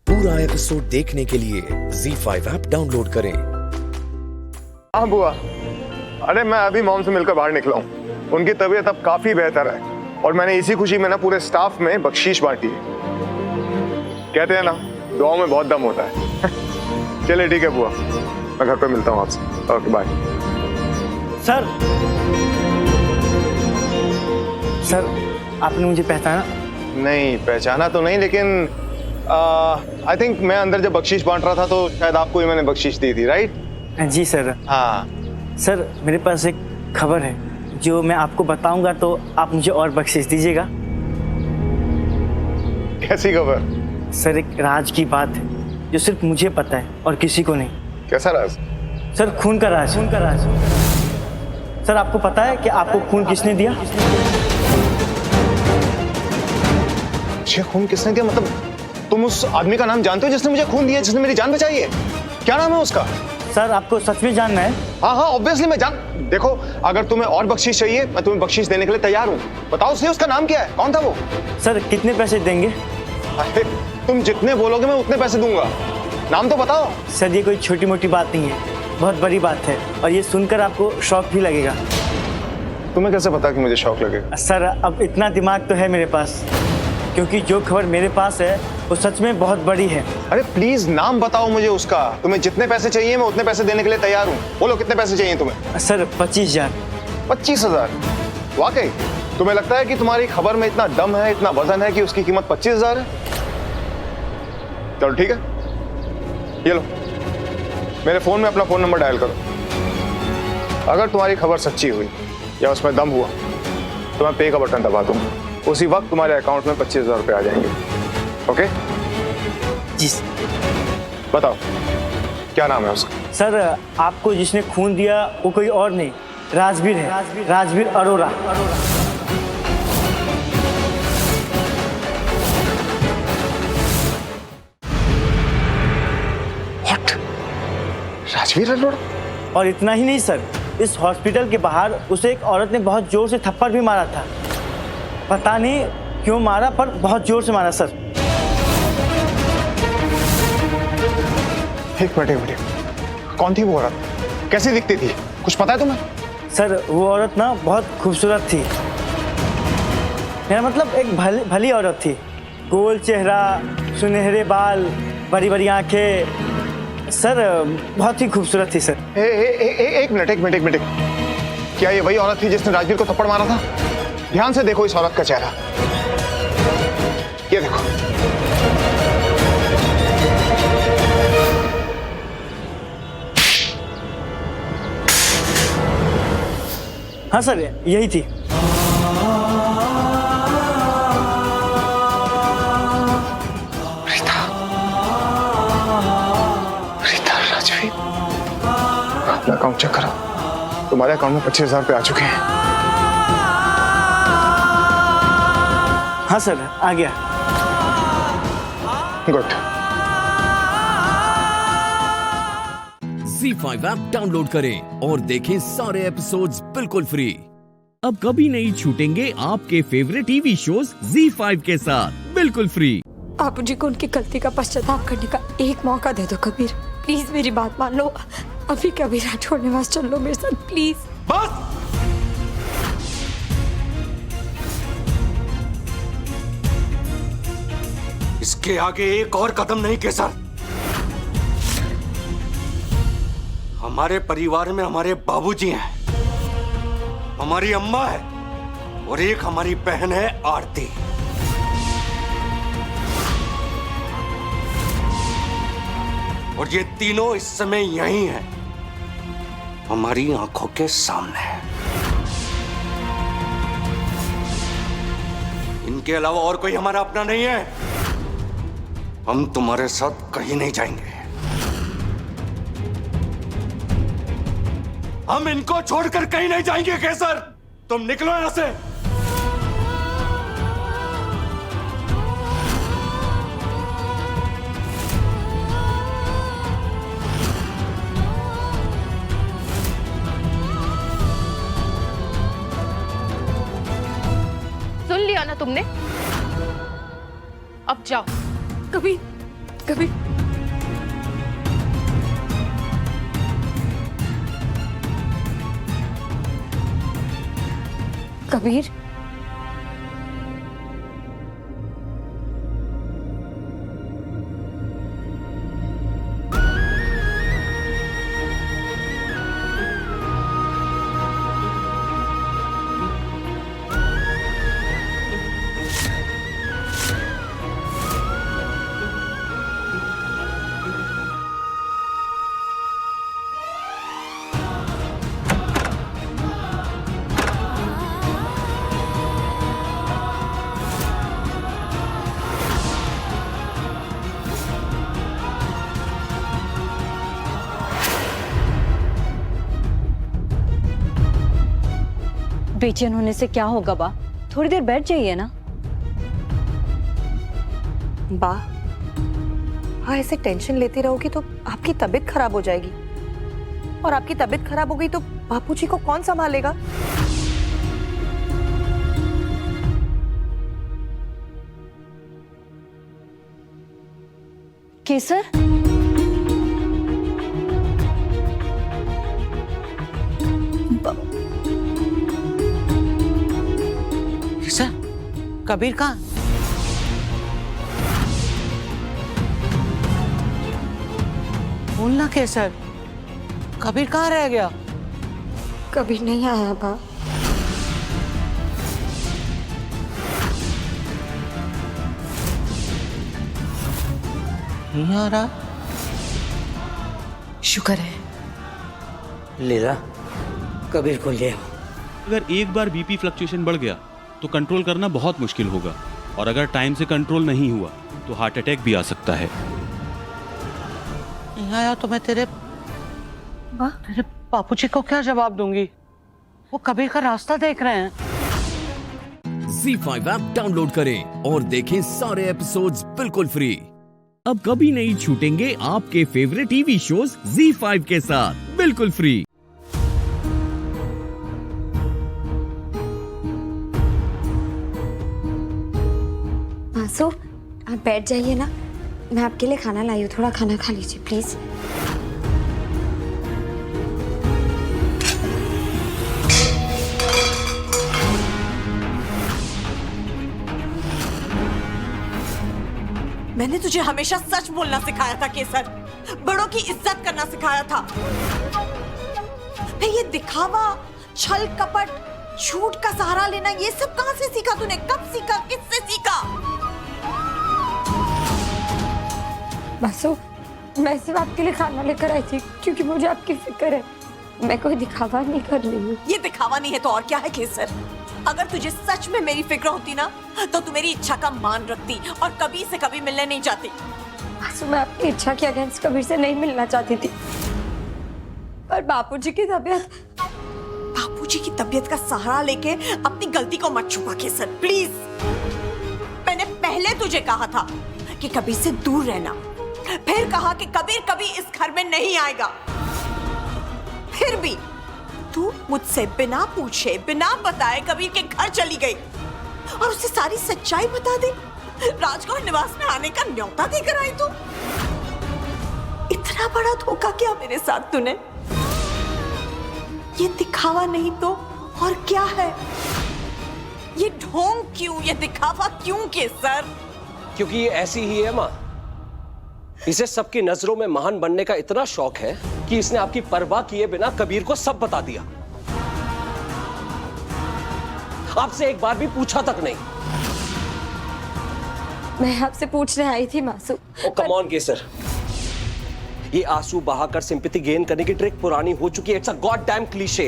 पूरा एपिसोड देखने के लिए ZEE5 ऐप डाउनलोड करें। हाँ बुआ, अरे मैं अभी मॉम से मिलकर बाहर निकला हूँ। उनकी तबीयत अब काफी बेहतर है और मैंने इसी खुशी में ना पूरे स्टाफ में बख्शीश बांटी है। कहते हैं ना, दुआओं में बहुत दम होता है। चलिए ठीक है बुआ, मैं घर पे मिलता हूँ आपसे। Okay bye. सर, सर आपने मुझे पहचाना? नहीं पहचाना तो नहीं, लेकिन आई थिंक मैं अंदर जब बख्शीश बांट रहा था तो शायद आपको ही मैंने बख्शीश दी थी, राइट? जी सर। हाँ सर, मेरे पास एक खबर है जो मैं आपको बताऊंगा तो आप मुझे और बख्शीश दीजिएगा। कैसी खबर? सर, एक राज की बात है जो सिर्फ मुझे पता है और किसी को नहीं। कैसा राज? सर, खून का राज। खून का राज। सर, आपको पता है कि आपको खून किसने दिया? मुझे खून किसने दिया? मतलब तुम उस आदमी का नाम जानते हो जिसने मुझे खून दिया, जिसने मेरी जान बचाई है? क्या नाम है उसका? सर, आपको सच में जानना है? हाँ हाँ ऑब्वियसली मैं जान। देखो, अगर तुम्हें और बख्शीश चाहिए मैं तुम्हें बख्शीश देने के लिए तैयार हूँ। बताओ सही, उसका नाम क्या है? कौन था वो? सर, कितने पैसे देंगे? अरे तुम जितने बोलोगे मैं उतने पैसे दूंगा। नाम तो बताओ। सर, ये कोई छोटी मोटी बात नहीं है, बहुत बड़ी बात है और ये सुनकर आपको शौक भी लगेगा। तुम्हें कैसे पता कि मुझे शौक लगेगा? सर, अब इतना दिमाग तो है मेरे पास, क्योंकि जो खबर मेरे पास है वो सच में बहुत बड़ी है। अरे प्लीज नाम बताओ मुझे उसका। तुम्हें जितने पैसे चाहिए मैं उतने पैसे देने के लिए तैयार हूँ। बोलो कितने पैसे चाहिए तुम्हें? सर, 25,000। 25,000? वाकई तुम्हें लगता है कि तुम्हारी खबर में इतना दम है, इतना वजन है कि उसकी कीमत 25,000 है? चलो ठीक है, ये लो, मेरे फोन में अपना फोन नंबर डायल करो। अगर तुम्हारी खबर सच्ची हुई या उसमें दम हुआ तो मैं पे का बटन दबा दूंगा। उसी वक्त तुम्हारे अकाउंट में 25,000 रुपये आ जाएंगे। ओके जी। बताओ क्या नाम है उसका? सर, आपको जिसने खून दिया वो कोई और नहीं, राजवीर है। राजवीर अरोरा। राजवीर अरोरा? और इतना ही नहीं सर, इस हॉस्पिटल के बाहर उसे एक औरत ने बहुत जोर से थप्पड़ भी मारा था। पता नहीं क्यों मारा, पर बहुत जोर से मारा सर। एक मिनट, कौन थी वो औरत? कैसी दिखती थी? कुछ पता है तुम्हें? सर, वो औरत ना बहुत खूबसूरत थी। मेरा मतलब एक भली औरत थी। गोल चेहरा, सुनहरे बाल, बड़ी बड़ी आंखें। सर, बहुत ही खूबसूरत थी सर। एक मिनट। क्या ये वही औरत थी जिसने राजवीर को थप्पड़ मारा था? ध्यान से देखो इस औरत का चेहरा, ये देखो। हाँ सर, यही थी। राजवीर, अपना अकाउंट चेक करो, तुम्हारे अकाउंट में 25,000 रुपए आ चुके हैं। हाँ सर, आ गया। गुड। ZEE5 ऐप डाउनलोड करें और देखें सारे एपिसोड्स बिल्कुल फ्री। अब कभी नहीं छूटेंगे आपके फेवरेट टीवी शोज ZEE5 के साथ बिल्कुल फ्री। आप मुझे को उनकी गलती का पश्चाताप करने का एक मौका दे दो कबीर, प्लीज मेरी बात मान लो। अभी कबीर राठौड़ निवास चल लो मेरे साथ प्लीज। बस इसके आगे एक और कदम नहीं केसर। हमारे परिवार में हमारे बाबूजी हैं, हमारी अम्मा है और एक हमारी बहन है आरती। और ये तीनों इस समय यहीं हैं, हमारी आंखों के सामने है। इनके अलावा और कोई हमारा अपना नहीं है। हम तुम्हारे साथ कहीं नहीं जाएंगे। हम इनको छोड़कर कहीं नहीं जाएंगे केसर। तुम निकलो यहां से। सुन लिया ना तुमने, अब जाओ। कबीर, कबीर, कबीर, बेचैन होने से क्या होगा बा, थोड़ी देर बैठ जाइए ना। बा, हाँ ऐसे टेंशन लेती रहोगी तो आपकी तबीयत खराब हो जाएगी, और आपकी तबीयत खराब हो गई तो बापूजी को कौन संभालेगा? केसर, कबीर कहाँ? बोलना केसर, कबीर कहाँ रह गया? कबीर नहीं आया बा। नहीं आ रहा? शुक्र है। लीला, कबीर को ले आओ। अगर एक बार बीपी फ्लक्चुएशन बढ़ गया तो कंट्रोल करना बहुत मुश्किल होगा, और अगर टाइम से कंट्रोल नहीं हुआ तो हार्ट अटैक भी आ सकता है। नहीं आया तो मैं तेरे बापूजी को क्या जवाब दूंगी? वो कबीर का रास्ता देख रहे हैं। ZEE5 ऐप डाउनलोड करें और देखें सारे एपिसोड्स बिल्कुल फ्री। अब कभी नहीं छूटेंगे आपके फेवरेट टीवी शोज ZEE5 के साथ बिल्कुल फ्री। आंसू, आप बैठ जाइए ना, मैं आपके लिए खाना लाई हूँ, थोड़ा खाना खा लीजिए प्लीज। मैंने तुझे हमेशा सच बोलना सिखाया था केसर, बड़ों की इज्जत करना सिखाया था। मैं ये दिखावा, छल कपट, झूठ का सहारा लेना, ये सब कहां से सीखा तूने? कब सीखा? किससे सीखा? मासू, मैं सिर्फ आपके लिए खाना लेकर आई थी क्योंकि मुझे आपकी फिक्र है। मैं कोई दिखावा नहीं कर रही हूँ। ये दिखावा नहीं है तो और क्या है केसर? अगर तुझे सच में मेरी फिक्र होती ना तो तू मेरी इच्छा का मान रखती और कभी से कभी मिलने नहीं जाती। मासू, मैं आपकी इच्छा के अगेंस्ट कबीर से नहीं मिलना चाहती थी, पर बापूजी की तबीयत। बापूजी की तबीयत का सहारा लेके अपनी गलती को मत छुपा केसर, प्लीज। मैंने पहले तुझे कहा था कि कबीर से दूर रहना, फिर कहा कि कबीर कभी इस घर में नहीं आएगा। फिर भी तू मुझसे बिना पूछे बिना बताए कबीर के घर चली गई और उसे सारी सच्चाई बता दे। राजगौर निवास में आने का न्योता देकर आई तू। इतना बड़ा धोखा किया मेरे साथ तूने। ये दिखावा नहीं तो और क्या है? ये ढोंग क्यों, ये दिखावा क्यों केसर? क्योंकि ये ऐसी ही है माँ। इसे सबकी नजरों में महान बनने का इतना शौक है कि इसने आपकी परवाह किए बिना कबीर को सब बता दिया। आपसे एक बार भी पूछा तक नहीं। मैं आपसे पूछने आई थी मासू। ओ कम ऑन केसर, ये आंसू बहाकर सिंपैथी गेन करने की ट्रिक पुरानी हो चुकी है। It's a god damn cliché.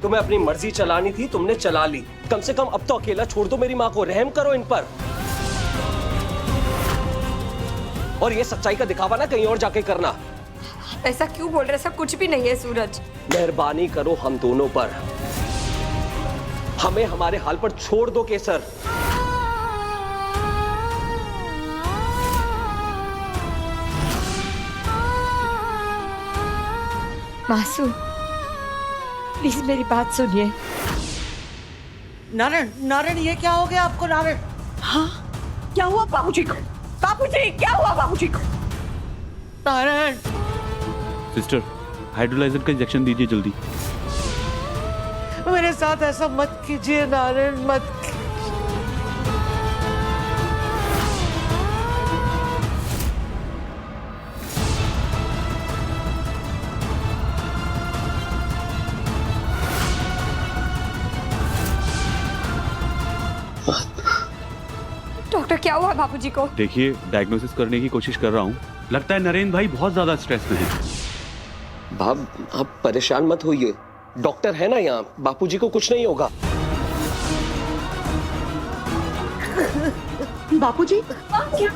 तुम्हें अपनी मर्जी चलानी थी, तुमने चला ली। कम से कम अब तो अकेला छोड़ दो मेरी माँ को, रहम करो इन पर। और ये सच्चाई का दिखावा ना कहीं और जाके करना। ऐसा क्यों बोल रहे? ऐसा कुछ भी नहीं है सूरज। मेहरबानी करो हम दोनों पर, हमें हमारे हाल पर छोड़ दो केसर। मासू, प्लीज मेरी बात सुनिए। नारायण, नारायण, ये क्या हो गया आपको नारायण? हाँ, क्या हुआ बाबूजी को? बाबूजी, क्या हुआ बाबूजी को? नारायण, सिस्टर, हाइड्रोलाइजर का इंजेक्शन दीजिए जल्दी। मेरे साथ ऐसा मत कीजिए नारायण, मत। डॉक्टर, क्या हुआ बाबूजी को? देखिए, डायग्नोसिस करने की कोशिश कर रहा हूँ। लगता है नरेंद्र भाई बहुत ज्यादा स्ट्रेस में हैं। भाब, आप परेशान मत होइए, डॉक्टर है ना यहाँ, बापूजी को कुछ नहीं होगा। बापूजी, क्या?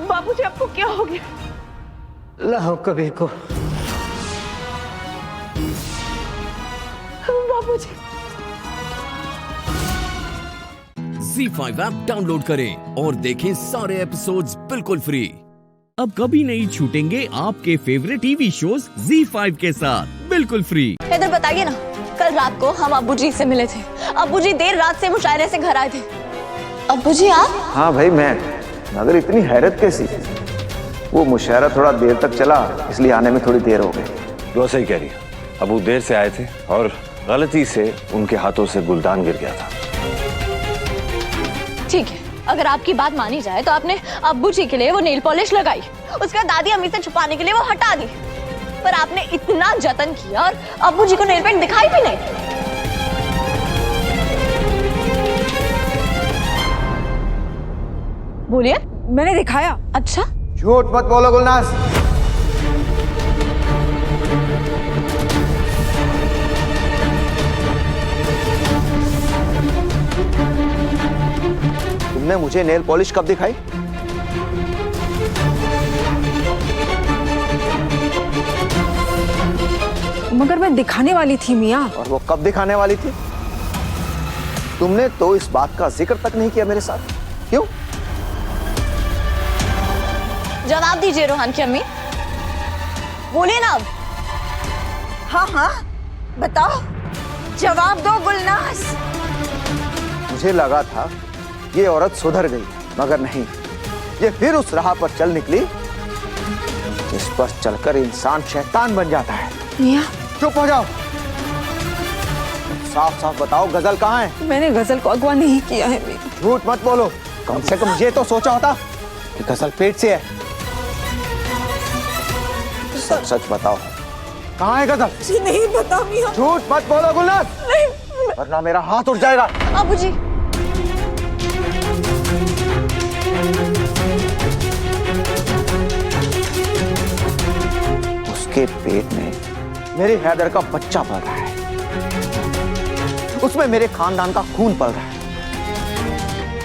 बापूजी, आपको क्या हो गया? लाओ कबीर को। बापूजी। ZEE5 ऐप डाउनलोड करें और देखें सारे एपिसोड्स बिल्कुल फ्री। अब कभी नहीं छूटेंगे आपके फेवरेट टीवी शोज ZEE5 के साथ बिल्कुल फ्री। इधर बताइए ना, कल रात को हम अब्बूजी से मिले थे। अब्बूजी देर रात से मुशायरे से घर आए थे। अब्बूजी आप? हाँ भाई मैं, मगर इतनी हैरत कैसी? वो मुशायरा थोड़ा देर तक चला, इसलिए आने में थोड़ी देर हो गई। वो सही कह रही है, अबू देर से आए थे और गलती से उनके हाथों से गुलदान गिर गया था। ठीक है, अगर आपकी बात मानी जाए तो आपने अब्बूजी के लिए वो नेल पॉलिश लगाई, उसके बाद दादी अम्मी से छुपाने के लिए वो हटा दी, पर आपने इतना जतन किया और अब्बूजी को नेल पेंट दिखाई भी नहीं। बोलिए। मैंने दिखाया। अच्छा, झूठ मत बोलो गुलनाज। तुमने मुझे नेल पॉलिश कब दिखाई? मगर मैं दिखाने वाली थी मियाँ। और वो कब दिखाने वाली थी? तुमने तो इस बात का जिक्र तक नहीं किया मेरे साथ, क्यों? जवाब दीजिए रोहान की अम्मी, बोलिए ना अब। हाँ हाँ बताओ, जवाब दो गुलनाज। मुझे लगा था ये औरत सुधर गई, मगर नहीं, ये फिर उस राह पर चल निकली जिस पर चलकर इंसान शैतान बन जाता है। मियाँ चुप हो जाओ, साफ साफ बताओ गजल कहाँ है? मैंने गजल को अगवा नहीं किया है। झूठ मत बोलो, कम से कम ये तो सोचा होता कि गजल पेट से है। सच सच बताओ, कहाँ है गजल? जी नहीं पता मियां। झूठ मत बोलो गुलनाज, नहीं वरना मेरा हाथ उठ जाएगा। अबू जी उसके पेट में मेरे हैदर का बच्चा पल रहा है, उसमें मेरे खानदान का खून पल रहा है।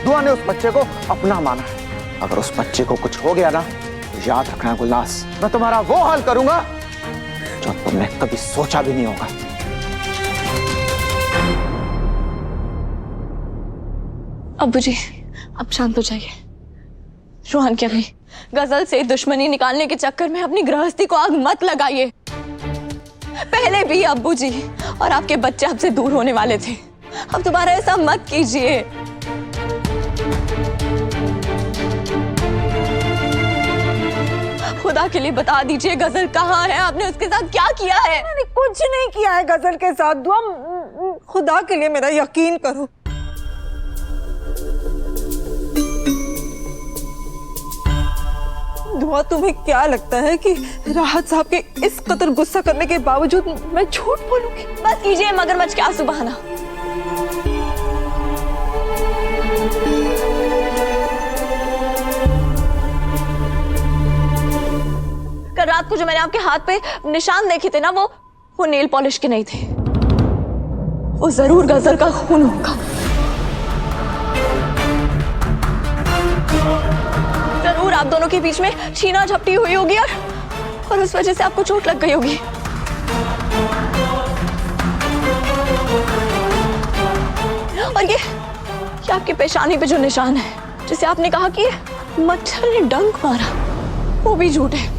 दुआ ने उस बच्चे को अपना माना है। अगर उस बच्चे को कुछ हो गया ना तो याद रखना गुलनाज, मैं तुम्हारा वो हाल करूंगा जो तुमने कभी सोचा भी नहीं होगा। अब्बू जी आप शांत हो जाइए। रोहन क्या गई, गजल से दुश्मनी निकालने के चक्कर में अपनी गृहस्थी को आग मत लगाइए। पहले भी अब्बू जी और आपके बच्चे आपसे दूर होने वाले थे, अब दोबारा ऐसा मत कीजिए। खुदा के लिए बता दीजिए गजल कहाँ है, आपने उसके साथ क्या किया है? मैंने कुछ नहीं किया है गजल के साथ। दुआ खुदा के लिए मेरा यकीन करो। दुआ तुम्हें क्या लगता है कि राहत साहब के इस कदर गुस्सा करने के बावजूद मैं झूठ बोलूंगी? बस कीजिए मगरमच्छ के आंसू बहाना। कल रात को जो मैंने आपके हाथ पे निशान देखे थे ना, वो नेल पॉलिश के नहीं थे, वो जरूर गजल का खून होगा। जरूर आप दोनों के बीच में छीना झपटी हुई होगी और उस वजह से आपको चोट लग गई होगी। और ये आपकी पेशानी पे जो निशान है, जिसे आपने कहा कि मच्छर ने डंक मारा, वो भी झूठ है।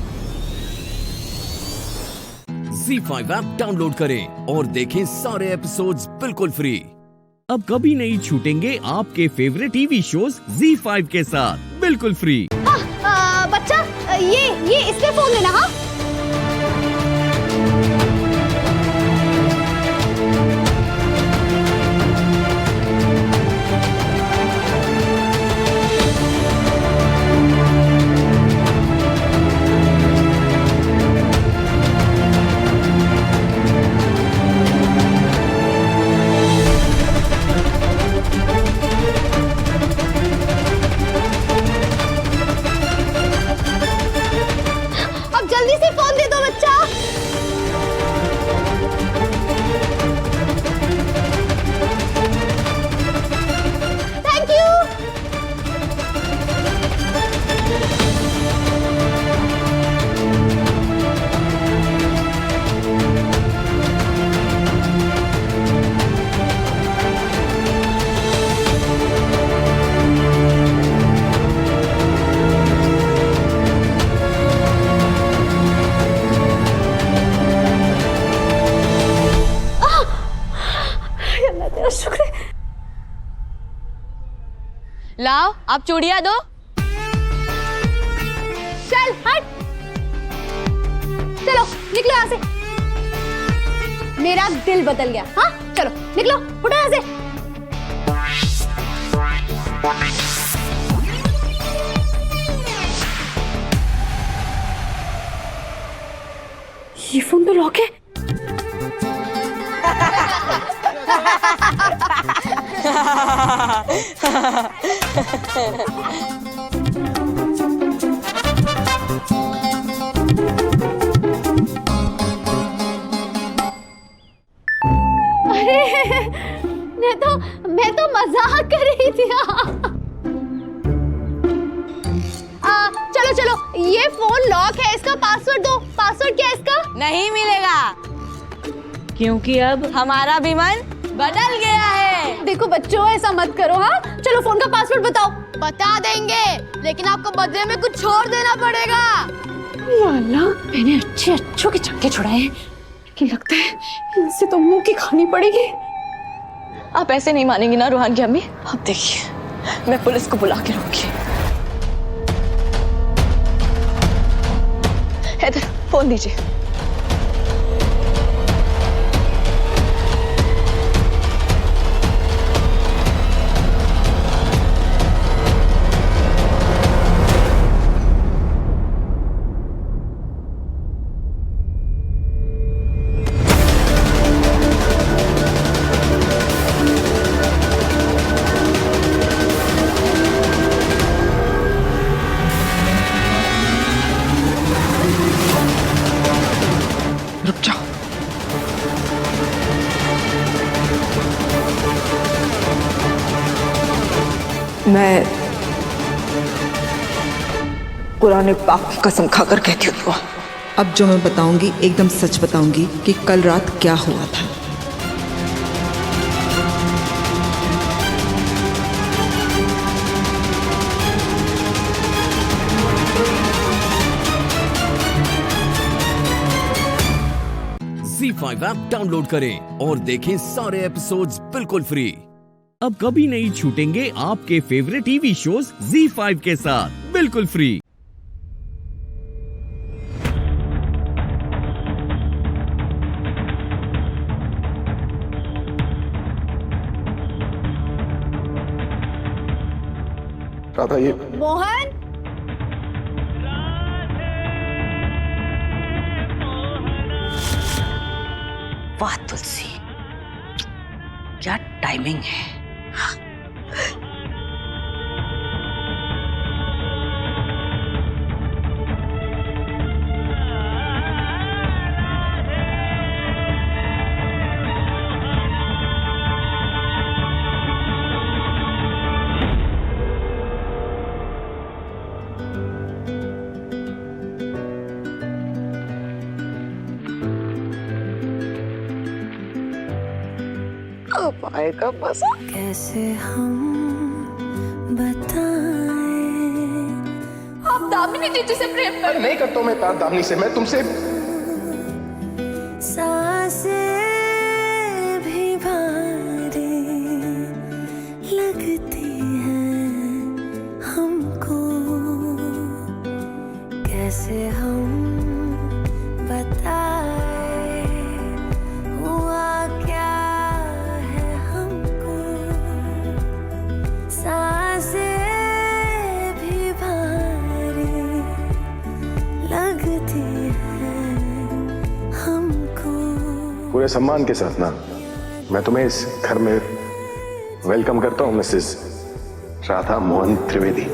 ZEE5 ऐप डाउनलोड करें और देखें सारे एपिसोड्स बिल्कुल फ्री। अब कभी नहीं छूटेंगे आपके फेवरेट टीवी शोज ZEE5 के साथ बिल्कुल फ्री। बच्चा ये इससे फोन लेना। हाँ लाओ आप चूड़ियां दो। चल हट, चलो निकलो यहाँ से। मेरा दिल बदल गया। हाँ चलो निकलो, उठो यहाँ से। ये फोन तो लॉक है। अरे मैं तो मजाक कर रही थी। चलो चलो, ये फोन लॉक है, इसका पासवर्ड दो। पासवर्ड क्या है इसका? नहीं मिलेगा, क्योंकि अब हमारा भी मन बदल गया है। देखो बच्चों, ऐसा मत करो। हाँ चलो, फोन का पासवर्ड बताओ। बता देंगे, लेकिन आपको बदले में कुछ छोड़ देना पड़ेगा। या अल्लाह, मैंने अच्छों के चक्के छुड़ाए हैं, लेकिन लगता है इनसे तो मुंह की खानी पड़ेगी। आप ऐसे नहीं मानेंगी ना रूहान की अम्मी। अब देखिए, मैं पुलिस को बुला के रखूंगी। हैदर, फोन दीजिए। मैं कुरान पाक की कसम खाकर कहती हूँ बुआ, अब जो मैं बताऊंगी एकदम सच बताऊंगी कि कल रात क्या हुआ था। ZEE5 ऐप डाउनलोड करें और देखें सारे एपिसोड्स बिल्कुल फ्री। अब कभी नहीं छूटेंगे आपके फेवरेट टीवी शोज ZEE5 के साथ बिल्कुल फ्री। राधा ये मोहन, वाह तुलसी, क्या टाइमिंग है। अब आएगा मजा। कैसे हम बताएं। आप दामिनी दीदी से प्रेम कर। नहीं करता हूं मैं प्यार दामिनी से, मैं तुमसे। सांसें भी भारी लगती हैं हमको, कैसे हम बताएं हुआ क्या है हमको। सांसें भी भारी लगती हैं हमको। पूरे सम्मान के साथ ना मैं तुम्हें इस घर में वेलकम करता हूँ मिसेस राधा मोहन त्रिवेदी।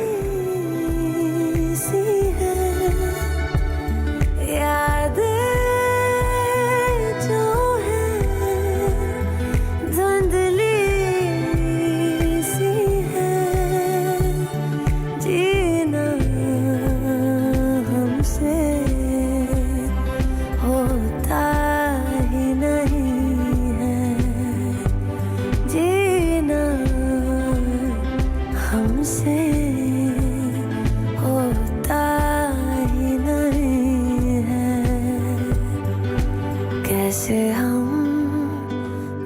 कैसे हम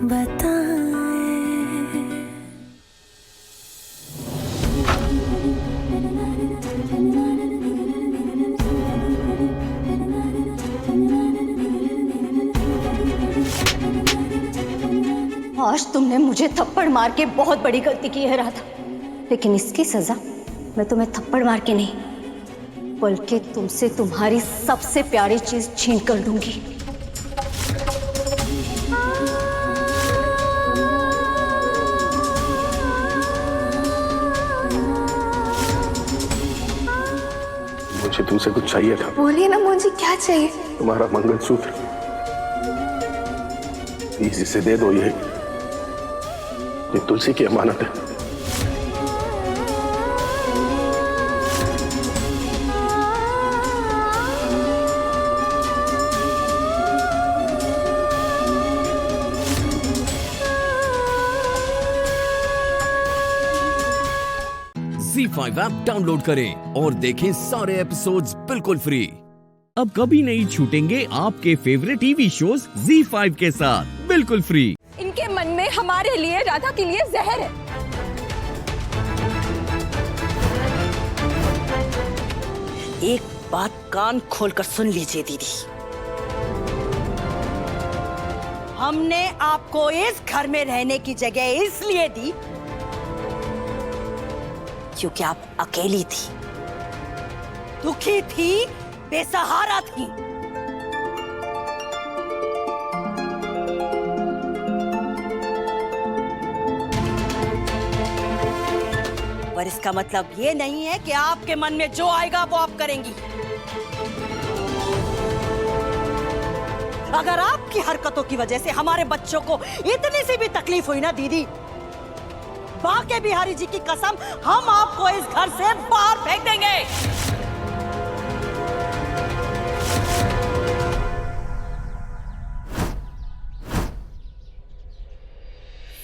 बताएं। आज तुमने मुझे थप्पड़ मार के बहुत बड़ी गलती की है राधा, लेकिन इसकी सजा मैं तुम्हें थप्पड़ मार के नहीं बल्कि तुमसे तुम्हारी सबसे प्यारी चीज छीन कर लूंगी। मुझे तुमसे कुछ चाहिए था। बोलिए ना मुझे क्या चाहिए। तुम्हारा मंगलसूत्र, प्लीज इसे दे दो। ये तुलसी की अमानत है। ZEE5 ऐप डाउनलोड करें और देखें सारे एपिसोड्स बिल्कुल फ्री। अब कभी नहीं छूटेंगे आपके फेवरेट टीवी शोज ZEE5 के साथ बिल्कुल फ्री। इनके मन में हमारे लिए, राधा के लिए जहर है। एक बात कान खोलकर सुन लीजिए दीदी, हमने आपको इस घर में रहने की जगह इसलिए दी क्योंकि आप अकेली थी, दुखी थी, बेसहारा थी। पर इसका मतलब ये नहीं है कि आपके मन में जो आएगा वो आप करेंगी। अगर आपकी हरकतों की वजह से हमारे बच्चों को इतनी सी भी तकलीफ हुई ना दीदी, बांके बिहारी जी की कसम, हम आपको इस घर से बाहर फेंक देंगे।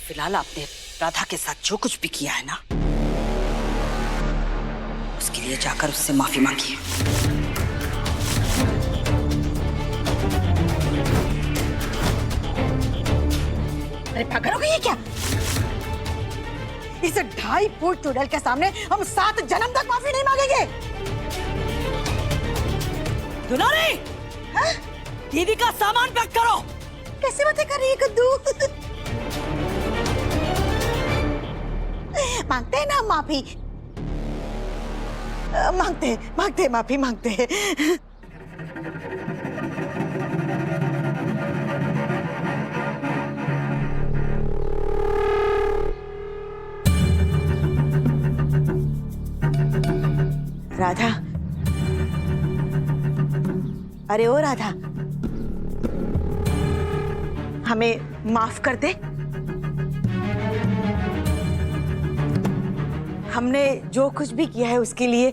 फिलहाल आपने राधा के साथ जो कुछ भी किया है ना, उसके लिए जाकर उससे माफी मांगिए। अरे पागल हो गई है क्या? इस 2.5 फुट चुड़ैल के सामने हम 7 जन्म तक माफी नहीं मांगेंगे। दुलारी, दीदी का सामान पैक करो। कैसे बातें कर रही है कद्दू? मांगते हैं ना माफी, मांगते माफी मांगते हैं। राधा, अरे ओ राधा, हमें माफ कर दे। हमने जो कुछ भी किया है उसके लिए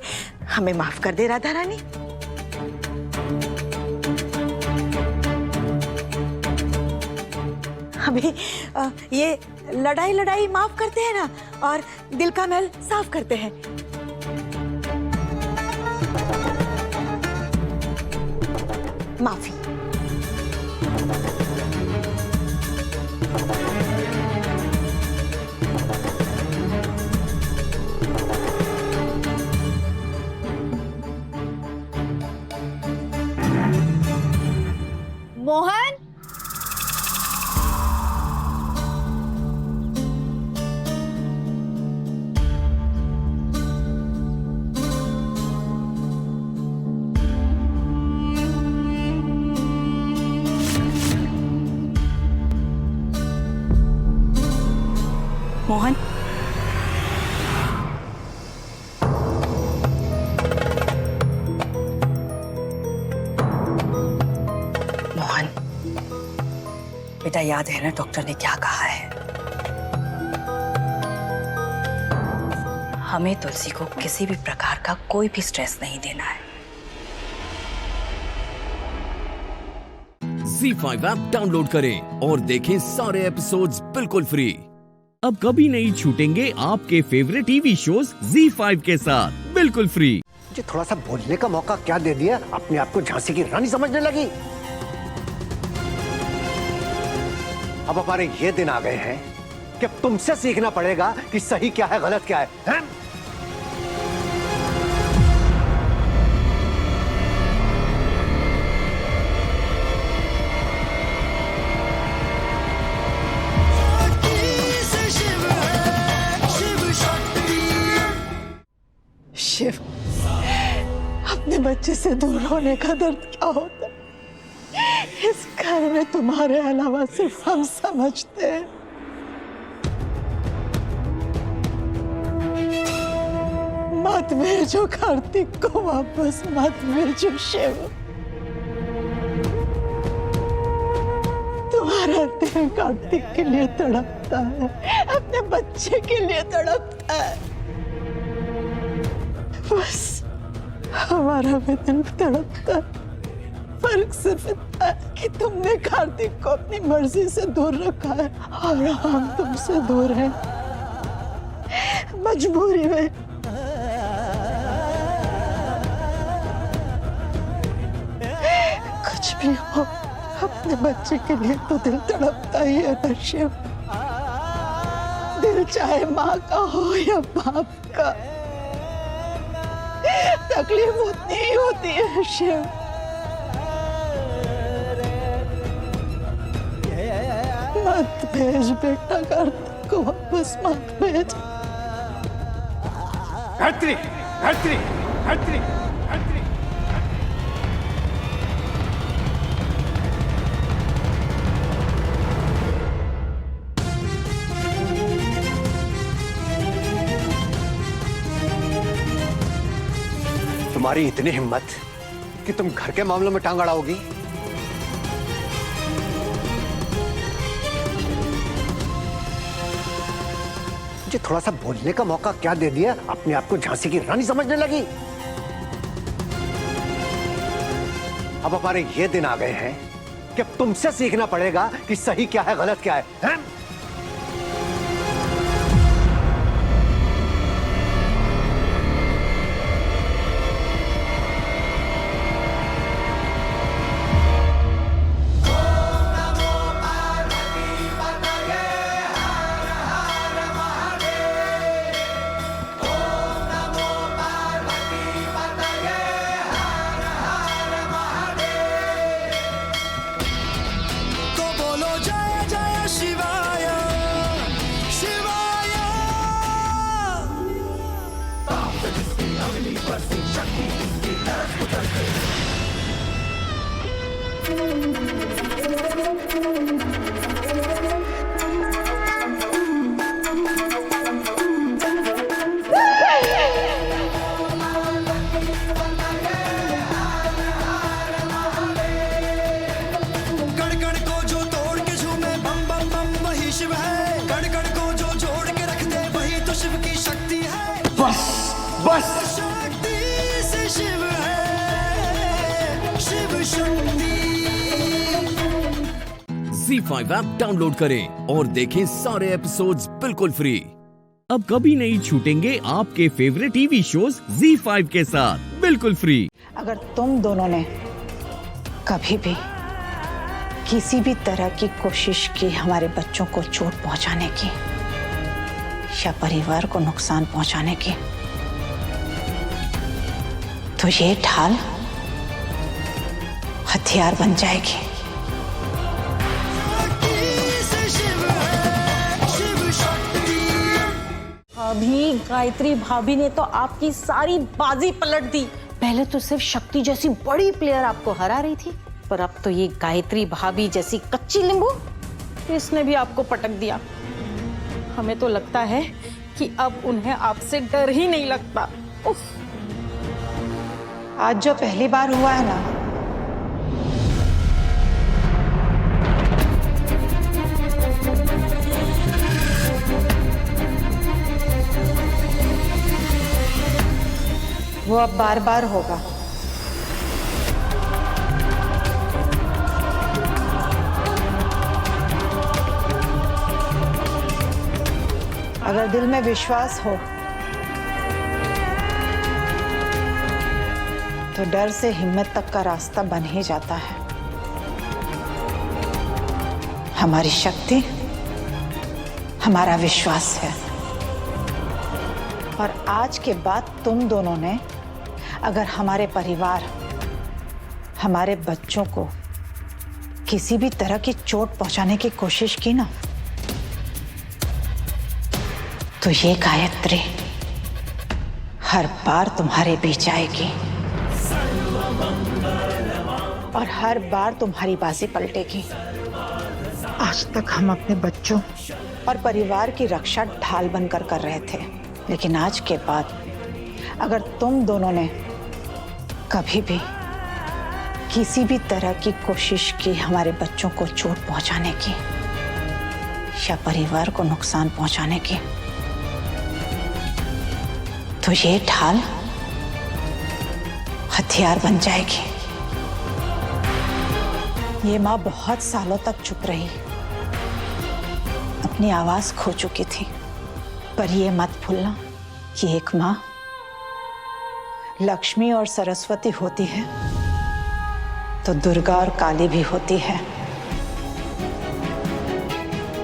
हमें माफ कर दे राधा रानी। अभी ये लड़ाई माफ करते हैं ना, और दिल का मैल साफ करते हैं। माफी। मोहन, मोहन, मोहन, बेटा याद है ना डॉक्टर ने क्या कहा है? हमें तुलसी को किसी भी प्रकार का कोई भी स्ट्रेस नहीं देना है। ZEE5 ऐप डाउनलोड करें और देखें सारे एपिसोड्स बिल्कुल फ्री। अब कभी नहीं छूटेंगे आपके फेवरेट टीवी शोज ZEE5 के साथ बिल्कुल फ्री। मुझे थोड़ा सा बोलने का मौका क्या दे दिया? अपने आप को झांसी की रानी समझने लगी। अब हमारे ये दिन आ गए हैं कि तुमसे सीखना पड़ेगा कि सही क्या है, गलत क्या है? शिव, अपने बच्चे से दूर होने का दर्द क्या होता है? इस घर में तुम्हारे अलावा सिर्फ हम समझते हैं। मत भेजो कार्तिक को वापस, मत भेजो शिव। तुम्हारा दिल कार्तिक के लिए तड़पता है, अपने बच्चे के लिए तड़पता है। बस हमारा भी दिल तड़पता है। फर्क सिर्फ इतना है कि तुमने कार्तिक को अपनी मर्जी से दूर रखा है और हम तुमसे दूर हैं, मजबूरी में। कुछ भी हो, अपने बच्चे के लिए तो दिल तड़पता ही है ना शिव। दिल चाहे माँ का हो या बाप का, तकलीफ उतनी ही होती है शिव। मत भेज बेटा कार्तिक को वापस, मत भेज। गायत्री, गायत्री, गायत्री, गायत्री। तुम्हारी इतनी हिम्मत कि तुम घर के मामलों में टांग अड़ाओगी? मुझे थोड़ा सा बोलने का मौका क्या दे दिया, अपने आप को झांसी की रानी समझने लगी। अब हमारे ये दिन आ गए हैं कि अब तुमसे सीखना पड़ेगा कि सही क्या है गलत क्या है? ZEE5 ऐप डाउनलोड करें और देखें सारे एपिसोड्स बिल्कुल फ्री। अब कभी नहीं छूटेंगे आपके फेवरेट टीवी शोज ZEE5 के साथ बिल्कुल फ्री। अगर तुम दोनों ने कभी भी किसी भी तरह की कोशिश की हमारे बच्चों को चोट पहुंचाने की या परिवार को नुकसान पहुंचाने की, तो ये ढाल हथियार बन जाएगी। अभी गायत्री भाभी ने तो आपकी सारी बाजी पलट दी। पहले तो सिर्फ शक्ति जैसी बड़ी प्लेयर आपको हरा रही थी, पर अब तो ये गायत्री भाभी जैसी कच्ची नींबू, इसने भी आपको पटक दिया। हमें तो लगता है कि अब उन्हें आपसे डर ही नहीं लगता। उफ। आज जो पहली बार हुआ है ना, वो अब बार बार होगा। अगर दिल में विश्वास हो तो डर से हिम्मत तक का रास्ता बन ही जाता है। हमारी शक्ति हमारा विश्वास है, और आज के बाद तुम दोनों ने अगर हमारे परिवार, हमारे बच्चों को किसी भी तरह की चोट पहुंचाने की कोशिश की ना, तो ये गायत्री हर बार तुम्हारे बीच आएगी और हर बार तुम्हारी बाजी पलटेगी। आज तक हम अपने बच्चों और परिवार की रक्षा ढाल बनकर कर रहे थे, लेकिन आज के बाद अगर तुम दोनों ने कभी भी किसी भी तरह की कोशिश की हमारे बच्चों को चोट पहुंचाने की या परिवार को नुकसान पहुंचाने की, तो ये ढाल हथियार बन जाएगी। ये माँ बहुत सालों तक चुप रही, अपनी आवाज खो चुकी थी, पर ये मत भूलना कि एक माँ लक्ष्मी और सरस्वती होती है तो दुर्गा और काली भी होती है।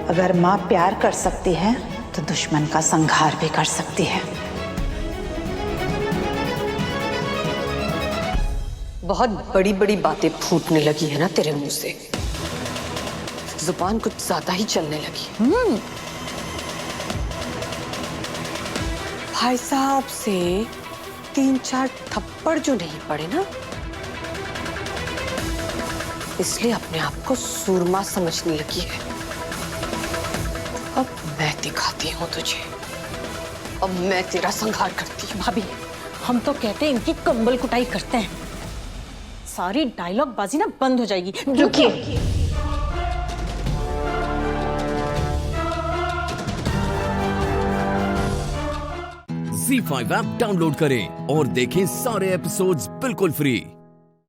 अगर माँ प्यार कर सकती है तो दुश्मन का संहार भी कर सकती है। बहुत बड़ी बड़ी बातें फूटने लगी है ना तेरे मुंह से, जुबान कुछ ज्यादा ही चलने लगी। भाई साहब से 3-4 थप्पड़ जो नहीं पड़े ना, इसलिए अपने आप को सूरमा समझने लगी है। अब मैं दिखाती हूँ तुझे, अब मैं तेरा संहार करती हूँ। भाभी, हम तो कहते हैं इनकी कंबल कुटाई करते हैं। सारी डायलॉग बाजी ना बंद हो जाएगी। रुकिए। ZEE5 ऐप डाउनलोड करें और देखें सारे एपिसोड्स बिल्कुल फ्री।